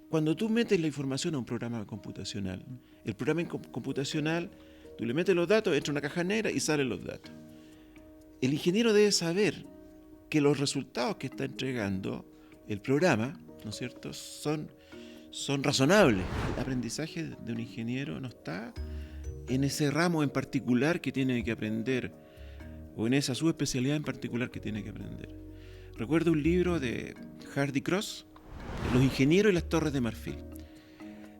cuando tú metes la información a un programa computacional, el programa computacional, tú le metes los datos, entra una caja negra y salen los datos. El ingeniero debe saber que los resultados que está entregando el programa, ¿no es cierto?, son razonables. El aprendizaje de un ingeniero no está en ese ramo en particular que tiene que aprender, o en esa subespecialidad en particular que tiene que aprender. Recuerdo un libro de Hardy Cross, Los ingenieros y las torres de marfil.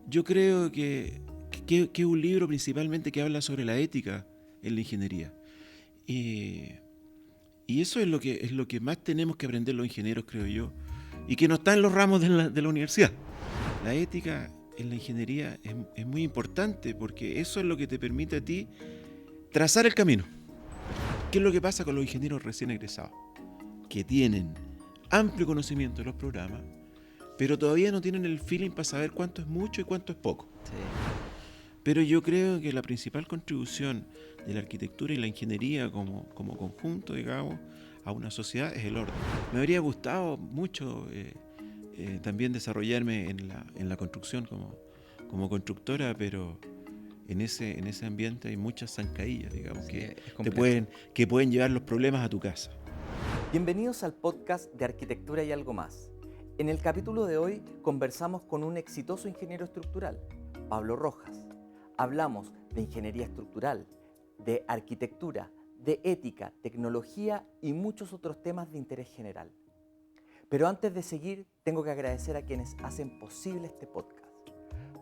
Yo creo que es un libro principalmente que habla sobre la ética en la ingeniería. Y eso es lo que más tenemos que aprender los ingenieros, creo yo, y que no está en los ramos de la universidad. La ética en la ingeniería es muy importante porque eso es lo que te permite a ti trazar el camino. ¿Qué es lo que pasa con los ingenieros recién egresados? Que tienen amplio conocimiento de los programas, pero todavía no tienen el feeling para saber cuánto es mucho y cuánto es poco. Sí. Pero yo creo que la principal contribución de la arquitectura y la ingeniería como conjunto, digamos, a una sociedad es el orden. Me habría gustado mucho también desarrollarme en la construcción como constructora, pero en ese ambiente hay muchas zancadillas, digamos, Sí, que pueden llevar los problemas a tu casa. Bienvenidos al podcast de Arquitectura y algo más. En el capítulo de hoy conversamos con un exitoso ingeniero estructural, Pablo Rojas. Hablamos de ingeniería estructural, de arquitectura, de ética, tecnología y muchos otros temas de interés general. Pero antes de seguir, tengo que agradecer a quienes hacen posible este podcast.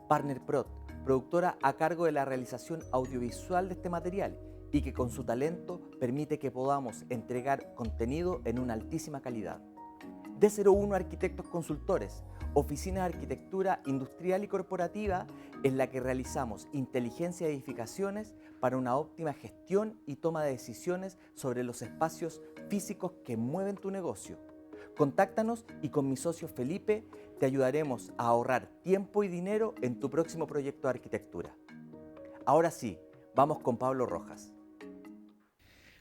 Partner Prod, productora a cargo de la realización audiovisual de este material y que con su talento permite que podamos entregar contenido en una altísima calidad. D01 Arquitectos Consultores, oficina de arquitectura industrial y corporativa en la que realizamos inteligencia de edificaciones para una óptima gestión y toma de decisiones sobre los espacios físicos que mueven tu negocio. Contáctanos y con mi socio Felipe te ayudaremos a ahorrar tiempo y dinero en tu próximo proyecto de arquitectura. Ahora sí, vamos con Pablo Rojas.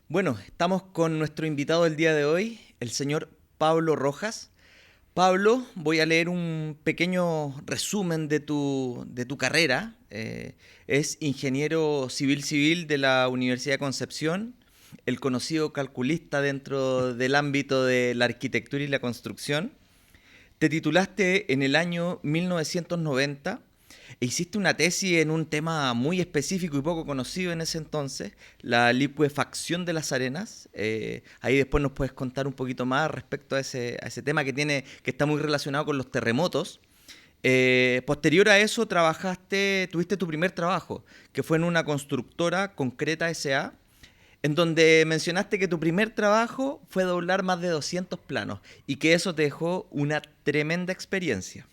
Bueno, estamos con nuestro invitado del día de hoy, el señor Pablo Rojas. Pablo, voy a leer un pequeño resumen de tu carrera. Es ingeniero civil de la Universidad de Concepción, el conocido calculista dentro del ámbito de la arquitectura y la construcción. Te titulaste en el año 1990 e hiciste una tesis en un tema muy específico y poco conocido en ese entonces, la licuefacción de las arenas. Ahí después nos puedes contar un poquito más respecto a ese tema que está muy relacionado con los terremotos. Posterior a eso tuviste tu primer trabajo, que fue en una constructora Concreta S.A., en donde mencionaste que tu primer trabajo fue doblar más de 200 planos y que eso te dejó una tremenda experiencia.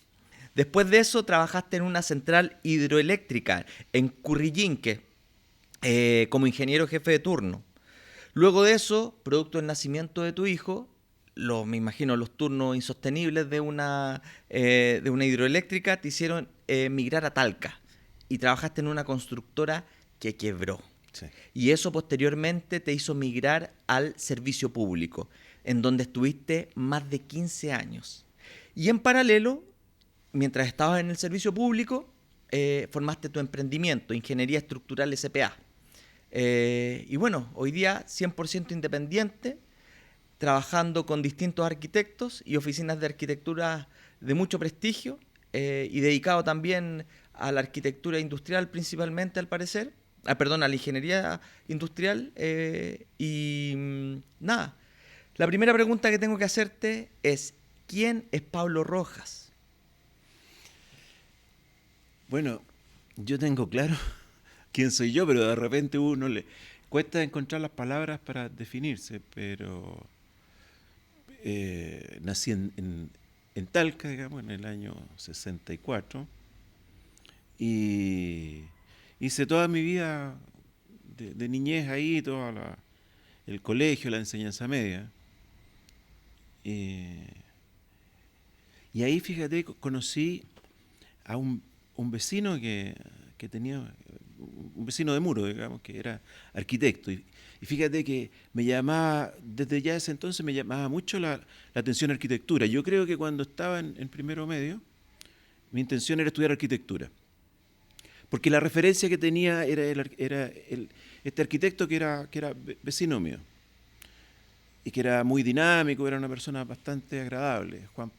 Después de eso trabajaste en una central hidroeléctrica en Currillinque como ingeniero jefe de turno. Luego de eso, producto del nacimiento de tu hijo, me imagino los turnos insostenibles de una hidroeléctrica te hicieron migrar a Talca y trabajaste en una constructora que quebró. Sí. Y eso posteriormente te hizo migrar al servicio público, en donde estuviste más de 15 años. Y en paralelo, mientras estabas en el servicio público, formaste tu emprendimiento, Ingeniería Estructural S.p.A. Y bueno, hoy día 100% independiente, trabajando con distintos arquitectos y oficinas de arquitectura de mucho prestigio, y dedicado también a la arquitectura industrial principalmente, al parecer. A la ingeniería industrial. Nada, la primera pregunta que tengo que hacerte es, ¿quién es Pablo Rojas? Bueno, yo tengo claro quién soy yo, pero de repente uno le cuesta encontrar las palabras para definirse, pero nací en Talca, digamos, en el año 64, y hice toda mi vida de niñez ahí, el colegio, la enseñanza media. Y ahí, fíjate, conocí a un vecino que tenía, un vecino de muro, digamos, que era arquitecto. Y fíjate que me llamaba, desde ya ese entonces me llamaba mucho la atención arquitectura. Yo creo que cuando estaba en primero medio, mi intención era estudiar arquitectura. Porque la referencia que tenía era este arquitecto que era vecino mío. Y que era muy dinámico, era una persona bastante agradable. Juan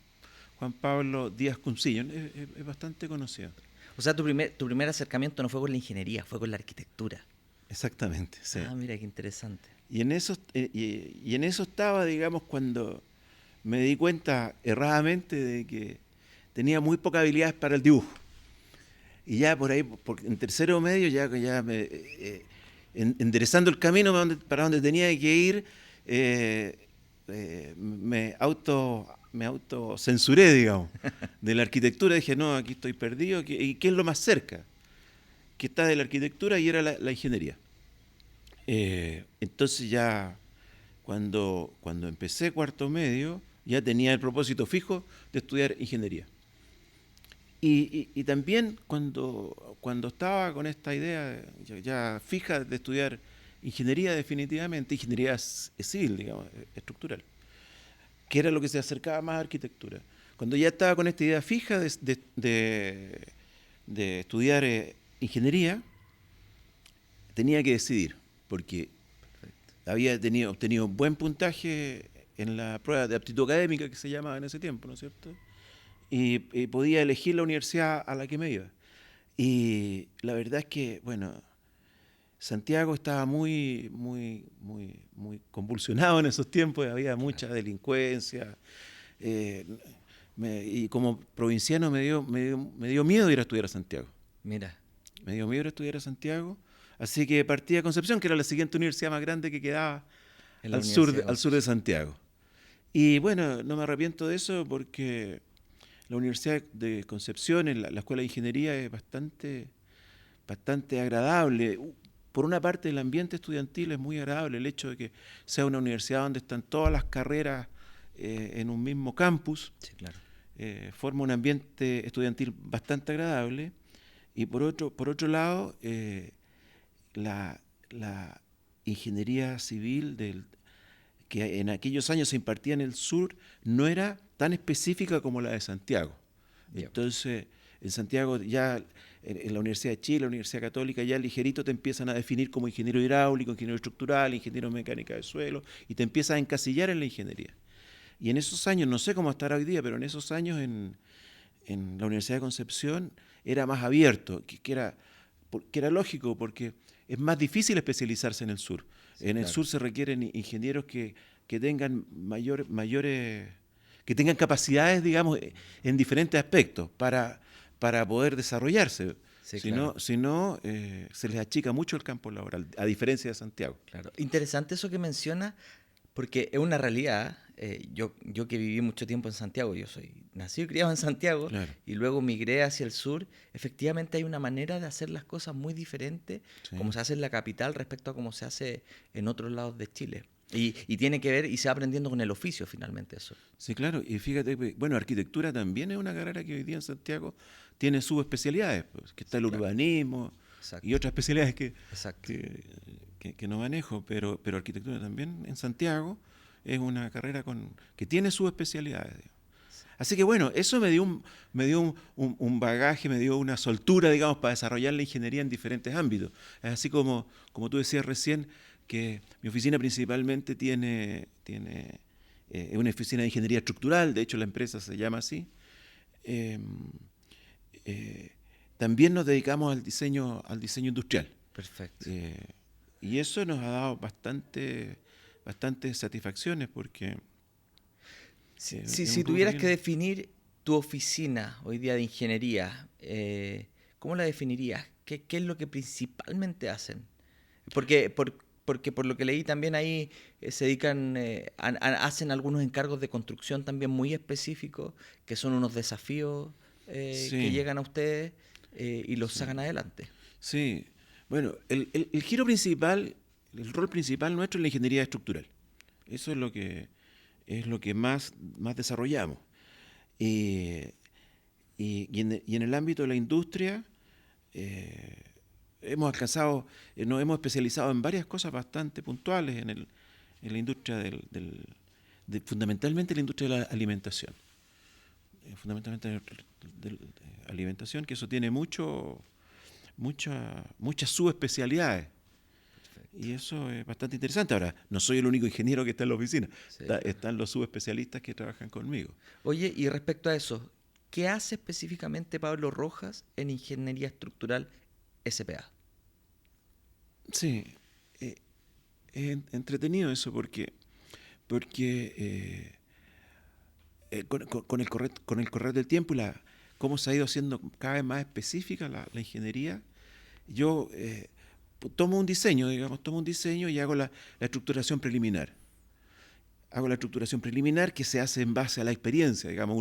Pablo Díaz Cuncillo, es bastante conocido. O sea, tu primer acercamiento no fue con la ingeniería, fue con la arquitectura. Exactamente, sí. Ah, mira, qué interesante. Y en eso estaba, digamos, cuando me di cuenta erradamente de que tenía muy pocas habilidades para el dibujo. Y ya por ahí, en tercero medio, ya enderezando el camino para donde tenía que ir, me autocensuré, digamos, de la arquitectura. Dije, no, aquí estoy perdido. ¿Y qué es lo más cerca? Que está de la arquitectura y era la ingeniería. Entonces ya cuando empecé cuarto medio, ya tenía el propósito fijo de estudiar ingeniería. Y también cuando estaba con esta idea ya fija de estudiar ingeniería definitivamente, ingeniería civil, digamos, estructural, que era lo que se acercaba más a arquitectura. Cuando ya estaba con esta idea fija de estudiar ingeniería, tenía que decidir, porque había obtenido buen puntaje en la prueba de aptitud académica que se llamaba en ese tiempo, ¿no es cierto? Y podía elegir la universidad a la que me iba. Y la verdad es que, bueno, Santiago estaba muy convulsionado en esos tiempos, había mucha delincuencia. Y como provinciano me dio miedo ir a estudiar a Santiago. Mira. Me dio miedo ir a estudiar a Santiago. Así que partí a Concepción, que era la siguiente universidad más grande que quedaba al sur de Santiago. Y bueno, no me arrepiento de eso porque la Universidad de Concepción, la Escuela de Ingeniería, es bastante agradable. Por una parte, el ambiente estudiantil es muy agradable, el hecho de que sea una universidad donde están todas las carreras en un mismo campus. Sí, claro. Forma un ambiente estudiantil bastante agradable. Y por otro lado, la ingeniería civil que en aquellos años se impartía en el sur no era tan específica como la de Santiago. Entonces, en Santiago ya, en la Universidad de Chile, la Universidad Católica, ya ligerito te empiezan a definir como ingeniero hidráulico, ingeniero estructural, ingeniero mecánica de suelo, y te empiezas a encasillar en la ingeniería. Y en esos años, no sé cómo estará hoy día, pero en esos años en la Universidad de Concepción era más abierto, que era lógico, porque es más difícil especializarse en el sur. Sí, en el sur se requieren ingenieros que tengan mayores, que tengan capacidades, digamos, en diferentes aspectos para poder desarrollarse. Sí, si no, se les achica mucho el campo laboral, a diferencia de Santiago. Claro. Interesante eso que menciona, porque es una realidad. Yo que viví mucho tiempo en Santiago, yo soy nacido y criado en Santiago, claro, y luego migré hacia el sur. Efectivamente hay una manera de hacer las cosas muy diferente, sí, como se hace en la capital respecto a cómo se hace en otros lados de Chile. Y tiene que ver, y se va aprendiendo con el oficio finalmente eso. Sí, claro, y fíjate, bueno, arquitectura también es una carrera que hoy día en Santiago tiene subespecialidades, pues, que está el urbanismo, exacto, y otras especialidades que no manejo, pero arquitectura también en Santiago es una carrera que tiene sus especialidades. Así que bueno, eso me dio un bagaje, me dio una soltura, digamos, para desarrollar la ingeniería en diferentes ámbitos. Es así como tú decías recién, que mi oficina principalmente tiene una oficina de ingeniería estructural, de hecho la empresa se llama así. También nos dedicamos al diseño industrial. Perfecto. Y eso nos ha dado bastantes satisfacciones porque... Si tuvieras que definir tu oficina hoy día de ingeniería, ¿cómo la definirías? ¿Qué es lo que principalmente hacen? Porque por lo que leí también ahí se dedican, hacen algunos encargos de construcción también muy específicos, que son unos desafíos que llegan a ustedes y los sacan adelante. Sí, bueno, el giro principal, el rol principal nuestro es la ingeniería estructural. Eso es lo que más desarrollamos. Y en el ámbito de la industria hemos alcanzado, nos hemos especializado en varias cosas bastante puntuales en la industria fundamentalmente en la industria de la alimentación. Fundamentalmente de la alimentación, que eso tiene muchas subespecialidades. Y eso es bastante interesante. Ahora, no soy el único ingeniero que está en la oficina. Sí. Están los subespecialistas que trabajan conmigo. Oye, y respecto a eso, ¿qué hace específicamente Pablo Rojas en Ingeniería Estructural SPA? Sí, es entretenido eso porque con el correr del tiempo y cómo se ha ido haciendo cada vez más específica la ingeniería, yo tomo un diseño y hago la estructuración preliminar. Hago la estructuración preliminar que se hace en base a la experiencia, digamos,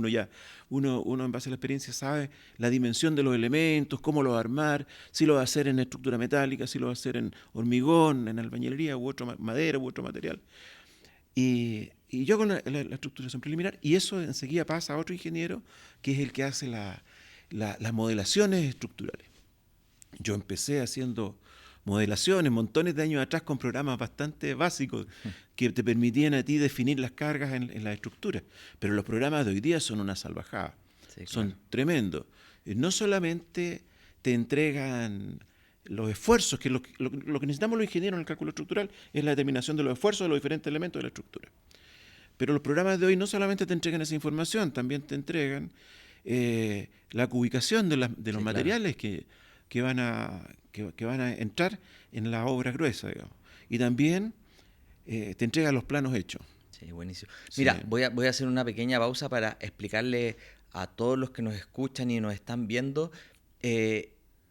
uno en base a la experiencia sabe la dimensión de los elementos, cómo lo va a armar, si lo va a hacer en estructura metálica, si lo va a hacer en hormigón, en albañilería u otro madera u otro material. Y yo hago la estructuración preliminar y eso enseguida pasa a otro ingeniero que es el que hace las modelaciones estructurales. Yo empecé haciendo modelaciones montones de años atrás con programas bastante básicos que te permitían a ti definir las cargas en la estructura. Pero los programas de hoy día son una salvajada, Sí, son claro. tremendos. No solamente te entregan los esfuerzos, que lo que necesitamos los ingenieros en el cálculo estructural es la determinación de los esfuerzos de los diferentes elementos de la estructura. Pero los programas de hoy no solamente te entregan esa información, también te entregan la cubicación de los Sí, materiales que van a entrar en la obra gruesa, digamos. Y también te entrega los planos hechos. Sí, buenísimo. Sí. Mira, voy a hacer una pequeña pausa para explicarle a todos los que nos escuchan y nos están viendo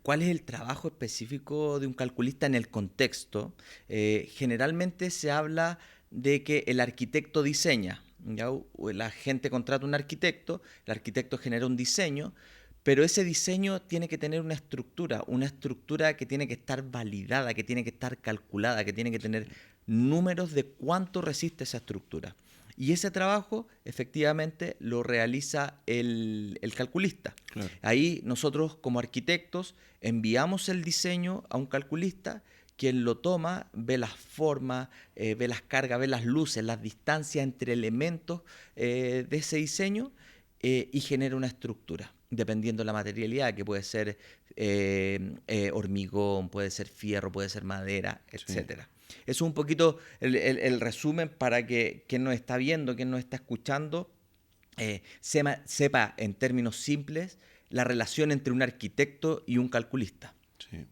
cuál es el trabajo específico de un calculista en el contexto. Generalmente se habla de que el arquitecto diseña, ¿ya? La gente contrata un arquitecto, el arquitecto genera un diseño, pero ese diseño tiene que tener una estructura que tiene que estar validada, que tiene que estar calculada, que tiene que tener números de cuánto resiste esa estructura. Y ese trabajo efectivamente lo realiza el calculista. Claro. Ahí nosotros como arquitectos enviamos el diseño a un calculista, quien lo toma, ve las formas, ve las cargas, ve las luces, las distancias entre elementos de ese diseño y genera una estructura, dependiendo de la materialidad, que puede ser hormigón, puede ser fierro, puede ser madera, etcétera. Sí. Eso es un poquito el resumen para que quien nos está viendo, quien nos está escuchando, sepa en términos simples la relación entre un arquitecto y un calculista. Sí.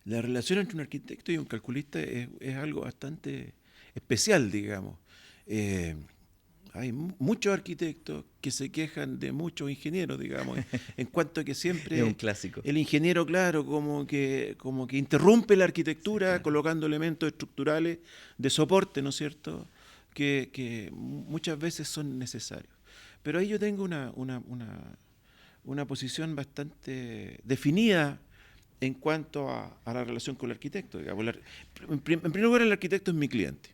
La relación entre un arquitecto y un calculista es algo bastante especial, digamos. Hay muchos arquitectos que se quejan de muchos ingenieros, digamos, en cuanto a que siempre es un clásico. El ingeniero, claro, como que interrumpe la arquitectura, sí, claro, colocando elementos estructurales de soporte, ¿no es cierto?, que muchas veces son necesarios. Pero ahí yo tengo una posición bastante definida en cuanto a la relación con el arquitecto. Digamos. En primer lugar, el arquitecto es mi cliente.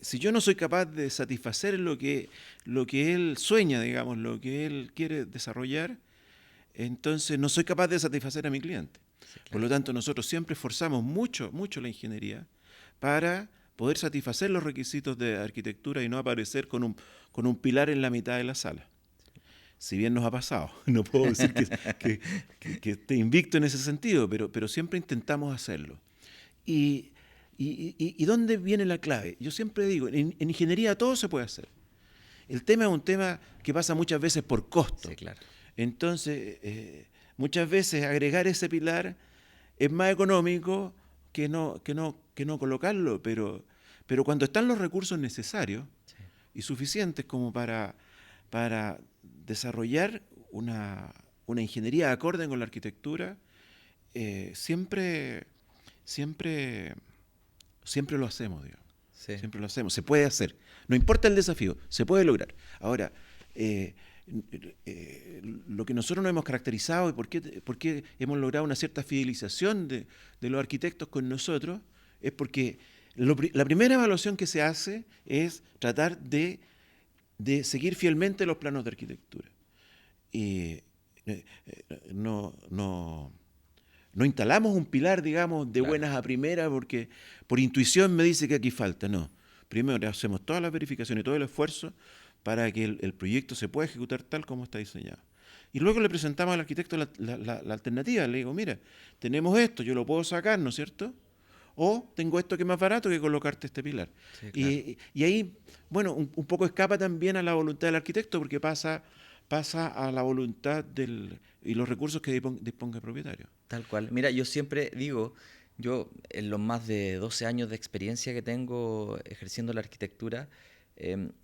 Si yo no soy capaz de satisfacer lo que él sueña, digamos, lo que él quiere desarrollar, entonces no soy capaz de satisfacer a mi cliente. Sí, claro. Por lo tanto, nosotros siempre esforzamos mucho la ingeniería para poder satisfacer los requisitos de arquitectura y no aparecer con un pilar en la mitad de la sala. Si bien nos ha pasado, no puedo decir que esté invicto en ese sentido, pero siempre intentamos hacerlo. ¿Y dónde viene la clave? Yo siempre digo, en ingeniería todo se puede hacer. El tema es un tema que pasa muchas veces por costo. Sí, claro. Entonces, muchas veces agregar ese pilar es más económico que no colocarlo, pero cuando están los recursos necesarios, sí, y suficientes como para desarrollar una ingeniería acorde con la arquitectura, siempre lo hacemos, digamos. Sí. Siempre lo hacemos. Se puede hacer. No importa el desafío, se puede lograr. Ahora, lo que nosotros nos hemos caracterizado y por qué hemos logrado una cierta fidelización de los arquitectos con nosotros es porque la primera evaluación que se hace es tratar de seguir fielmente los planos de arquitectura. No instalamos un pilar, digamos, de buenas a primeras porque por intuición me dice que aquí falta. No. Primero hacemos todas las verificaciones y todo el esfuerzo para que el proyecto se pueda ejecutar tal como está diseñado. Y luego le presentamos al arquitecto la alternativa. Le digo, mira, tenemos esto, yo lo puedo sacar, ¿no es cierto? O tengo esto que es más barato que colocarte este pilar. Sí, claro. Y ahí, bueno, un poco escapa también a la voluntad del arquitecto porque pasa a la voluntad y los recursos que disponga el propietario. Tal cual. Mira, yo siempre digo, yo en los más de 12 años de experiencia que tengo ejerciendo la arquitectura,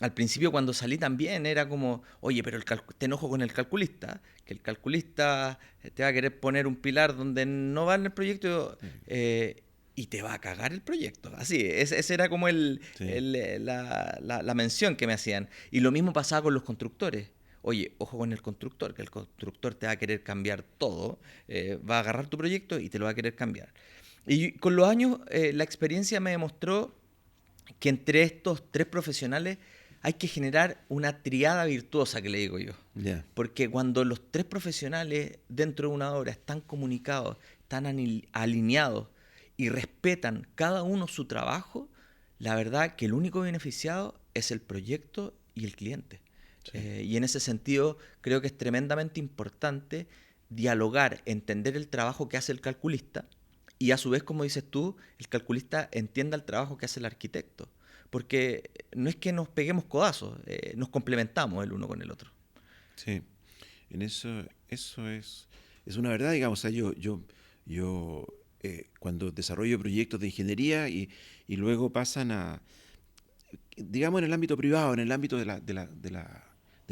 al principio cuando salí también era como, oye, pero te enojo con el calculista, que el calculista te va a querer poner un pilar donde no va en el proyecto y te va a cagar el proyecto. Así, ese era como Sí. la mención que me hacían. Y lo mismo pasaba con los constructores. Oye, ojo con el constructor, que el constructor te va a querer cambiar todo, va a agarrar tu proyecto y te lo va a querer cambiar. Y con los años, la experiencia me demostró que entre estos tres profesionales hay que generar una triada virtuosa, que le digo yo. Ya. Porque cuando los tres profesionales dentro de una obra están comunicados, están alineados y respetan cada uno su trabajo, la verdad que el único beneficiado es el proyecto y el cliente. Sí. Y en ese sentido creo que es tremendamente importante dialogar, entender el trabajo que hace el calculista y a su vez, como dices tú, el calculista entienda el trabajo que hace el arquitecto. Porque no es que nos peguemos codazos, nos complementamos el uno con el otro. Sí, en eso es una verdad, digamos. O sea, yo cuando desarrollo proyectos de ingeniería y luego pasan digamos, en el ámbito privado, en el ámbito de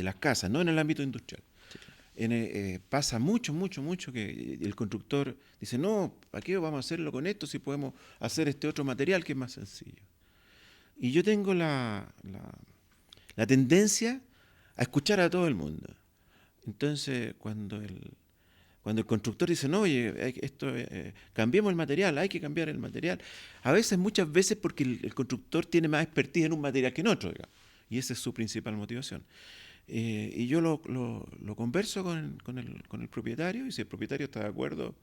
las casas, no en el ámbito industrial. Sí, claro. Pasa mucho que el constructor dice, no, ¿para qué vamos a hacerlo con esto si podemos hacer este otro material que es más sencillo? Y yo tengo la tendencia a escuchar a todo el mundo. Entonces, cuando el constructor dice, no, oye, cambiemos el material, hay que cambiar el material. A veces, muchas veces, porque el constructor tiene más expertise en un material que en otro, digamos, y esa es su principal motivación. Y yo lo converso con el propietario, y si el propietario está de acuerdo,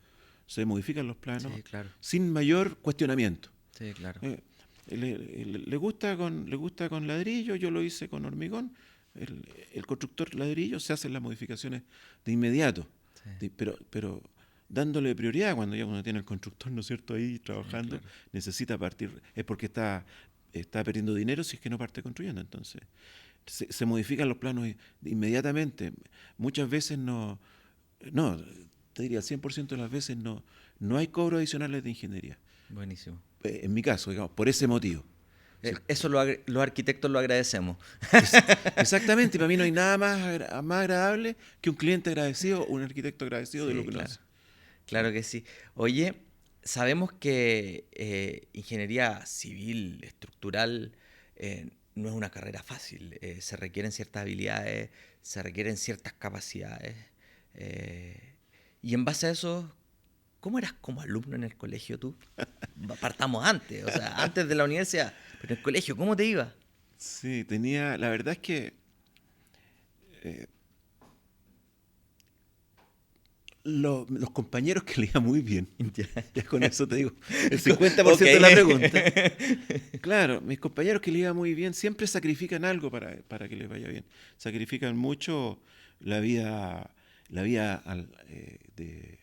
se modifican los planos Sí, claro. sin mayor cuestionamiento. Sí, claro. Le gusta con ladrillo, yo lo hice con hormigón. El constructor ladrillo se hacen las modificaciones de inmediato, Sí. pero dándole prioridad cuando ya uno tiene el constructor, ¿no es cierto?, ahí trabajando, Claro. necesita partir, es porque está perdiendo dinero si es que no parte construyendo. Entonces, se modifican los planos inmediatamente. Muchas veces no, te diría 100% de las veces no hay cobros adicionales de ingeniería. Buenísimo. En mi caso, digamos, por ese motivo. Sí. Eso los arquitectos lo agradecemos. Exactamente, para mí no hay nada más agradable que un cliente agradecido, un arquitecto agradecido de Sí, lo que claro. nos hace. Claro que sí. Oye, sabemos que ingeniería civil, estructural, no es una carrera fácil. Se requieren ciertas habilidades, se requieren ciertas capacidades. Y en base a eso, ¿cómo eras como alumno en el colegio tú? Partamos antes, o sea, antes de la universidad. Pero en el colegio, ¿cómo te iba? Sí, la verdad es que eh, los compañeros que leían muy bien, ya con eso te digo, el 50% de la pregunta. Claro, mis compañeros que leían muy bien siempre sacrifican algo para que les vaya bien. Sacrifican mucho la vida de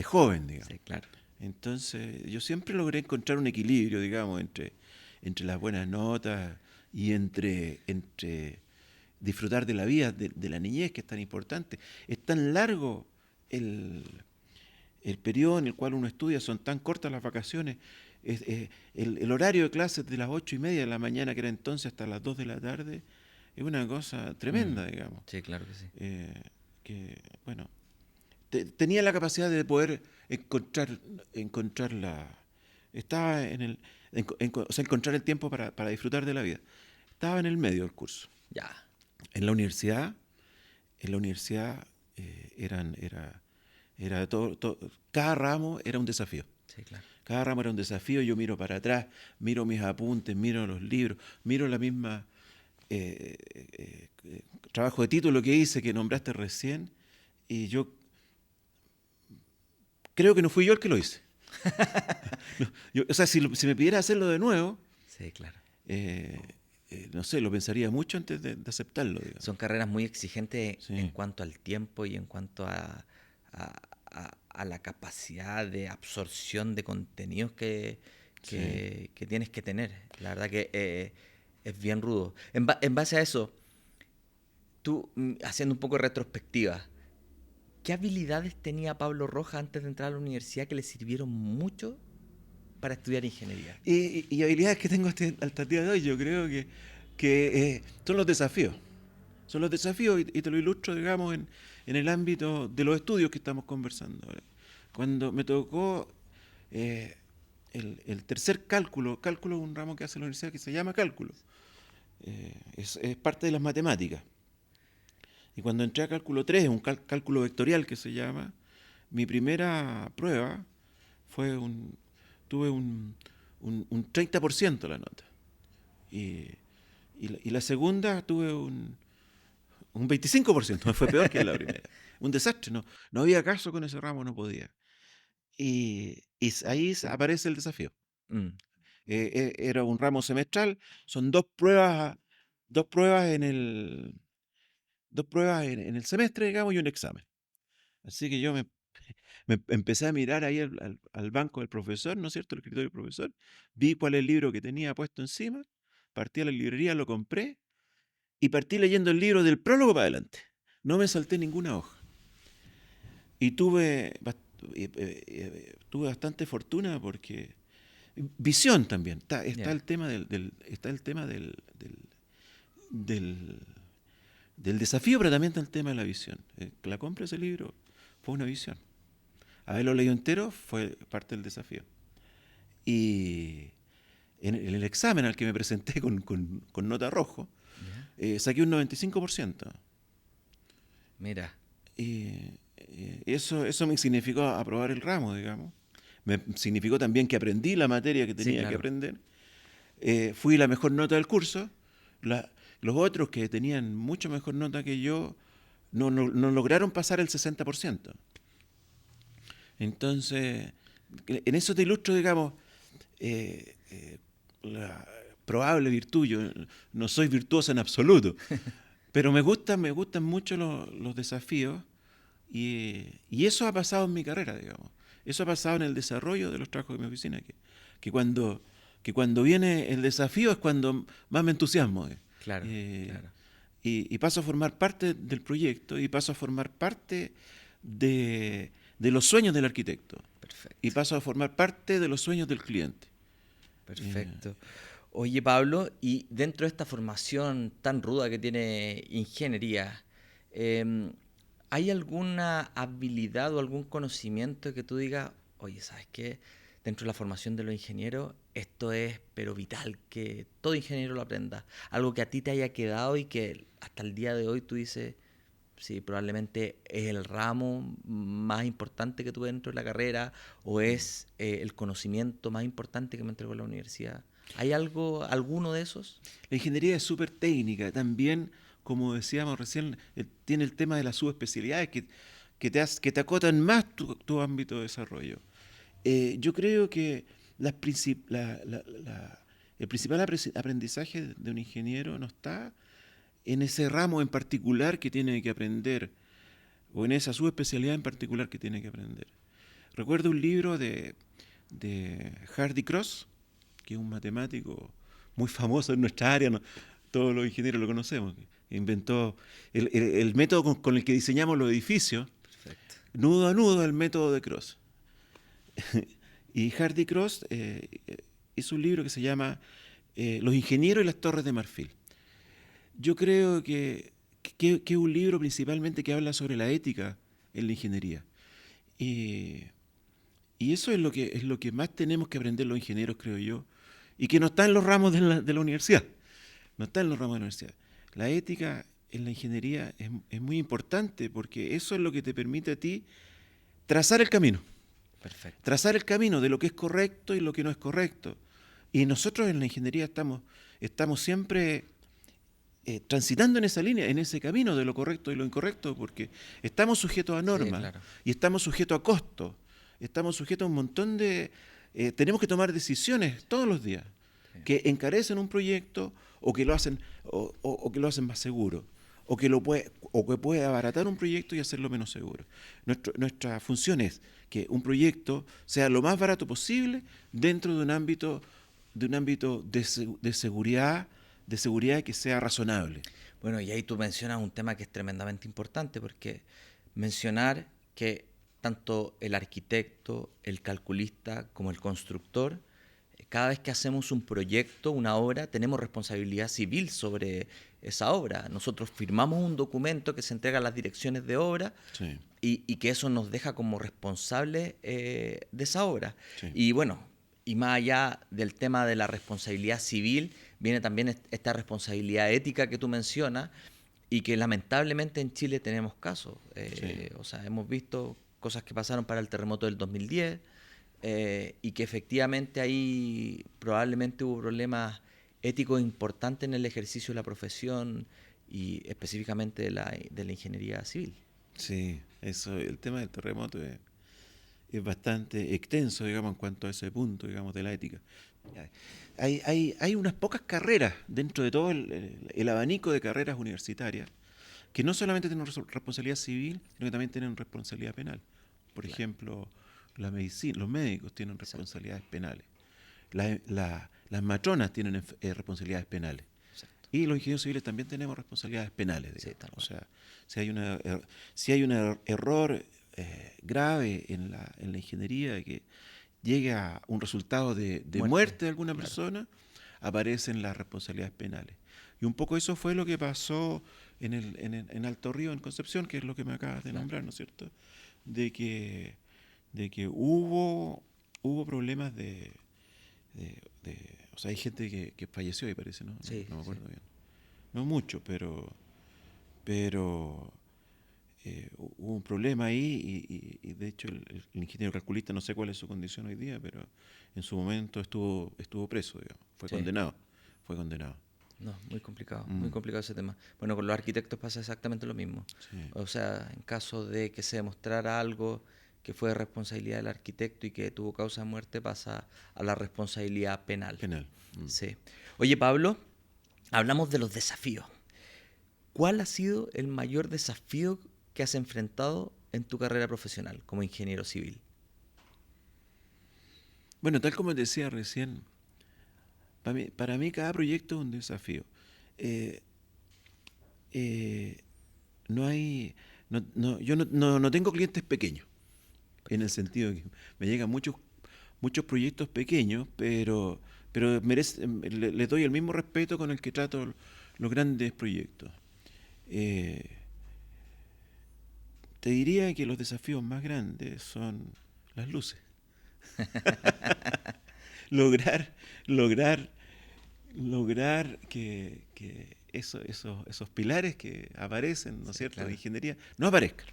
joven, digamos. Sí, claro. Entonces, yo siempre logré encontrar un equilibrio, digamos, entre las buenas notas y entre disfrutar de la vida, de la niñez, que es tan importante. Es tan largo el periodo en el cual uno estudia, son tan cortas las vacaciones. El horario de clases de las 8:30 de la mañana, que era entonces, hasta las 2 de la tarde, es una cosa tremenda, digamos. Sí, claro que sí. Que, bueno, tenía la capacidad de poder encontrar estaba o sea, encontrar el tiempo para disfrutar de la vida. Estaba en el medio del curso. Ya. En la universidad era cada ramo era un desafío. Sí, claro. Cada ramo era un desafío. Yo miro para atrás, miro mis apuntes, miro los libros, miro la misma trabajo de título que hice, que nombraste recién, y yo creo que no fui yo el que lo hice. O sea, si me pidiera hacerlo de nuevo, Sí, claro. eh, no sé, lo pensaría mucho antes de aceptarlo, digamos. Son carreras muy exigentes Sí. en cuanto al tiempo y en cuanto a la capacidad de absorción de contenidos que tienes que tener. La verdad que es bien rudo. En base a eso, tú, haciendo un poco de retrospectiva, ¿qué habilidades tenía Pablo Rojas antes de entrar a la universidad que le sirvieron mucho para estudiar ingeniería? Y habilidades que tengo hasta el día de hoy, yo creo que son los desafíos. Son los desafíos y te lo ilustro, digamos, en el ámbito de los estudios que estamos conversando. Cuando me tocó el tercer cálculo es un ramo que hace la universidad que se llama cálculo. Es parte de las matemáticas. Y cuando entré a cálculo 3, un cálculo vectorial que se llama, mi primera prueba fue tuve un 30% la nota. Y la segunda tuve un 25%, me fue peor que en la primera. Un desastre, no había caso con ese ramo, no podía. Y ahí aparece el desafío. Mm, Era un ramo semestral, son dos pruebas en el semestre, digamos, y un examen. Así que yo me empecé a mirar ahí al banco del profesor, ¿no es cierto?, el escritorio del profesor, vi cuál es el libro que tenía puesto encima, partí a la librería, lo compré y partí leyendo el libro del prólogo para adelante. No me salté ninguna hoja. Y tuve bastante fortuna porque visión también. Está yeah. el tema está el tema del desafío, pero también está el tema de la visión. La compra de ese libro fue una visión. Haberlo leído entero fue parte del desafío. Y en el examen al que me presenté con nota rojo, Yeah. saqué un 95%. Mira, Y eso me significó aprobar el ramo, digamos. Me significó también que aprendí la materia que sí, tenía que claro. aprender. Fui la mejor nota del curso. Los otros que tenían mucho mejor nota que yo no lograron pasar el 60%. Entonces, en eso te ilustro, digamos, la probable virtud. Yo no soy virtuoso en absoluto, pero me gustan mucho los desafíos y eso ha pasado en mi carrera, digamos. Eso ha pasado en el desarrollo de los trabajos de mi oficina, que cuando viene el desafío es cuando más me entusiasmo. Claro, Eh, claro. y paso a formar parte del proyecto y paso a formar parte de los sueños del arquitecto y Perfecto, paso a formar parte de los sueños del cliente. perfecto. Oye, Pablo, y dentro de esta formación tan ruda que tiene ingeniería, em, ¿hay alguna habilidad o algún conocimiento que tú digas, oye, ¿sabes qué? Dentro de la formación de los ingenieros, esto es, pero vital, que todo ingeniero lo aprenda. Algo que a ti te haya quedado y que hasta el día de hoy tú dices, sí, probablemente es el ramo más importante que tuve dentro de la carrera o es el conocimiento más importante que me entregó la universidad. ¿Hay alguno de esos? La ingeniería es súper técnica, también, como decíamos recién, tiene el tema de las subespecialidades que te acotan más tu ámbito de desarrollo. Yo creo que el principal aprendizaje de un ingeniero no está en ese ramo en particular que tiene que aprender o en esa subespecialidad en particular que tiene que aprender. Recuerdo un libro de Hardy Cross, que es un matemático muy famoso en nuestra área, ¿no? Todos los ingenieros lo conocemos, que inventó el método con el que diseñamos los edificios, Perfecto. nudo a nudo, el método de Cross. Y Hardy Cross hizo un libro que se llama Los ingenieros y las torres de marfil. Yo creo que es un libro principalmente que habla sobre la ética en la ingeniería. Y, y eso es lo que más tenemos que aprender los ingenieros, creo yo, y que no está en los ramos de la universidad. No está en los ramos de la universidad. La ética en la ingeniería es muy importante porque eso es lo que te permite a ti trazar el camino. Perfecto. Trazar el camino de lo que es correcto y lo que no es correcto. Y nosotros en la ingeniería estamos siempre transitando en esa línea, en ese camino de lo correcto y lo incorrecto, porque estamos sujetos a Sí, normas claro. y estamos sujetos a costos, estamos sujetos a un montón tenemos que tomar decisiones todos los días Sí. que encarecen un proyecto o que lo hacen, o que lo hacen más seguro, o que puede abaratar un proyecto y hacerlo menos seguro. Nuestra función es que un proyecto sea lo más barato posible dentro de un ámbito de seguridad que sea razonable. Bueno, y ahí tú mencionas un tema que es tremendamente importante, porque mencionar que tanto el arquitecto, el calculista como el constructor, cada vez que hacemos un proyecto, una obra, tenemos responsabilidad civil sobre esa obra. Nosotros firmamos un documento que se entrega a las direcciones de obra, Sí. y que eso nos deja como responsables de esa obra. Sí. Y bueno, y más allá del tema de la responsabilidad civil, viene también esta responsabilidad ética que tú mencionas, y que lamentablemente en Chile tenemos casos. Sí. O sea, hemos visto cosas que pasaron para el terremoto del 2010, y que efectivamente ahí probablemente hubo problemas éticos importantes en el ejercicio de la profesión y específicamente de la ingeniería civil. Sí, el tema del terremoto es bastante extenso, digamos, en cuanto a ese punto, digamos, de la ética. Hay unas pocas carreras dentro de todo el abanico de carreras universitarias que no solamente tienen responsabilidad civil, sino que también tienen responsabilidad penal. Por ejemplo, la medicina, los médicos tienen responsabilidades penales. Las matronas tienen responsabilidades penales. Exacto. Y los ingenieros civiles también tenemos responsabilidades penales. Sí, Digamos. tal O cual. sea, si hay un error grave en la ingeniería que llegue a un resultado de muerte de alguna claro. persona, aparecen las responsabilidades penales. Y un poco eso fue lo que pasó en Alto Río, en Concepción, que es lo que me acabas de nombrar, ¿no es cierto? De que hubo problemas o sea, hay gente que falleció ahí, parece, ¿no? Sí, No me sí. acuerdo bien. No mucho, pero hubo un problema ahí y de hecho el ingeniero calculista, no sé cuál es su condición hoy día, pero en su momento estuvo preso, digamos. Fue Sí. condenado. No, muy complicado ese tema. Bueno, con los arquitectos pasa exactamente lo mismo. Sí. O sea, en caso de que se demostrara algo que fue de responsabilidad del arquitecto y que tuvo causa de muerte, pasa a la responsabilidad penal. Penal. Sí. Oye, Pablo, hablamos de los desafíos. ¿Cuál ha sido el mayor desafío que has enfrentado en tu carrera profesional como ingeniero civil? Bueno, tal como te decía recién, para mí cada proyecto es un desafío. Eh, eh, no hay, yo no tengo clientes pequeños, en el sentido de que me llegan muchos proyectos pequeños, pero les doy el mismo respeto con el que trato los grandes proyectos. Eh, Te diría que los desafíos más grandes son las luces. lograr, lograr, lograr que esos pilares que aparecen, ¿no es Sí, cierto?, claro. de ingeniería, no aparezcan.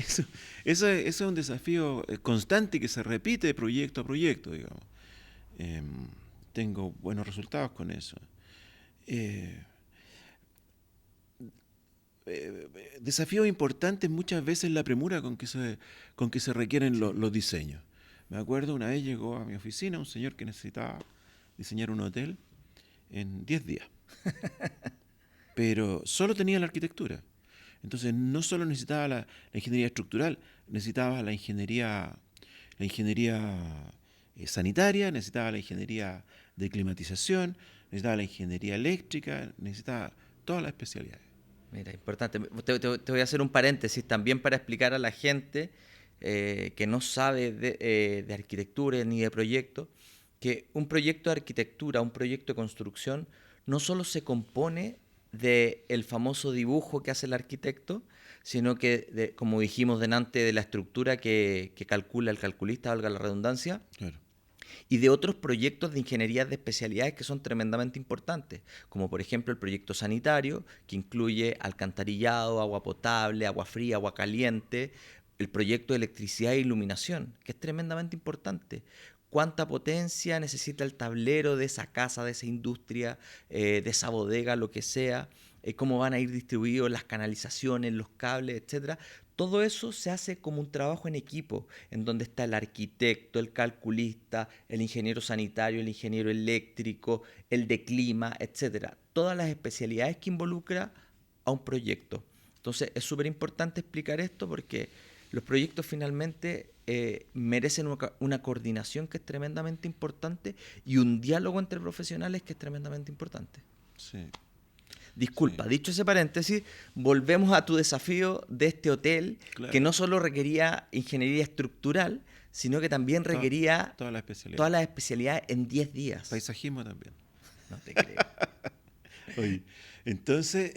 Sí. Eso es un desafío constante que se repite de proyecto a proyecto, digamos. Tengo buenos resultados con eso. Eh, Desafíos importantes muchas veces la premura con que se requieren los diseños. Me acuerdo una vez llegó a mi oficina un señor que necesitaba diseñar un hotel en 10 días, pero solo tenía la arquitectura. Entonces no solo necesitaba la ingeniería estructural, necesitaba la ingeniería sanitaria, necesitaba la ingeniería de climatización, necesitaba la ingeniería eléctrica, necesitaba todas las especialidades. Mira, importante. Te voy a hacer un paréntesis también para explicar a la gente que no sabe de arquitectura ni de proyectos, que un proyecto de arquitectura, un proyecto de construcción, no solo se compone del famoso dibujo que hace el arquitecto, sino que, como dijimos delante, de la estructura que calcula el calculista, valga la redundancia, Claro. y de otros proyectos de ingeniería de especialidades que son tremendamente importantes, como por ejemplo el proyecto sanitario, que incluye alcantarillado, agua potable, agua fría, agua caliente, el proyecto de electricidad e iluminación, que es tremendamente importante. ¿Cuánta potencia necesita el tablero de esa casa, de esa industria, de esa bodega, lo que sea? ¿Cómo van a ir distribuidos las canalizaciones, los cables, etcétera? Todo eso se hace como un trabajo en equipo, en donde está el arquitecto, el calculista, el ingeniero sanitario, el ingeniero eléctrico, el de clima, etcétera. Todas las especialidades que involucra a un proyecto. Entonces es súper importante explicar esto porque los proyectos finalmente merecen una coordinación que es tremendamente importante y un diálogo entre profesionales que es tremendamente importante. Sí. Disculpa, Sí. dicho ese paréntesis, volvemos a tu desafío de este hotel, Claro. que no solo requería ingeniería estructural, sino que también requería Todas las especialidades. todas las especialidades en 10 días. Paisajismo también. No te creo. Oye, entonces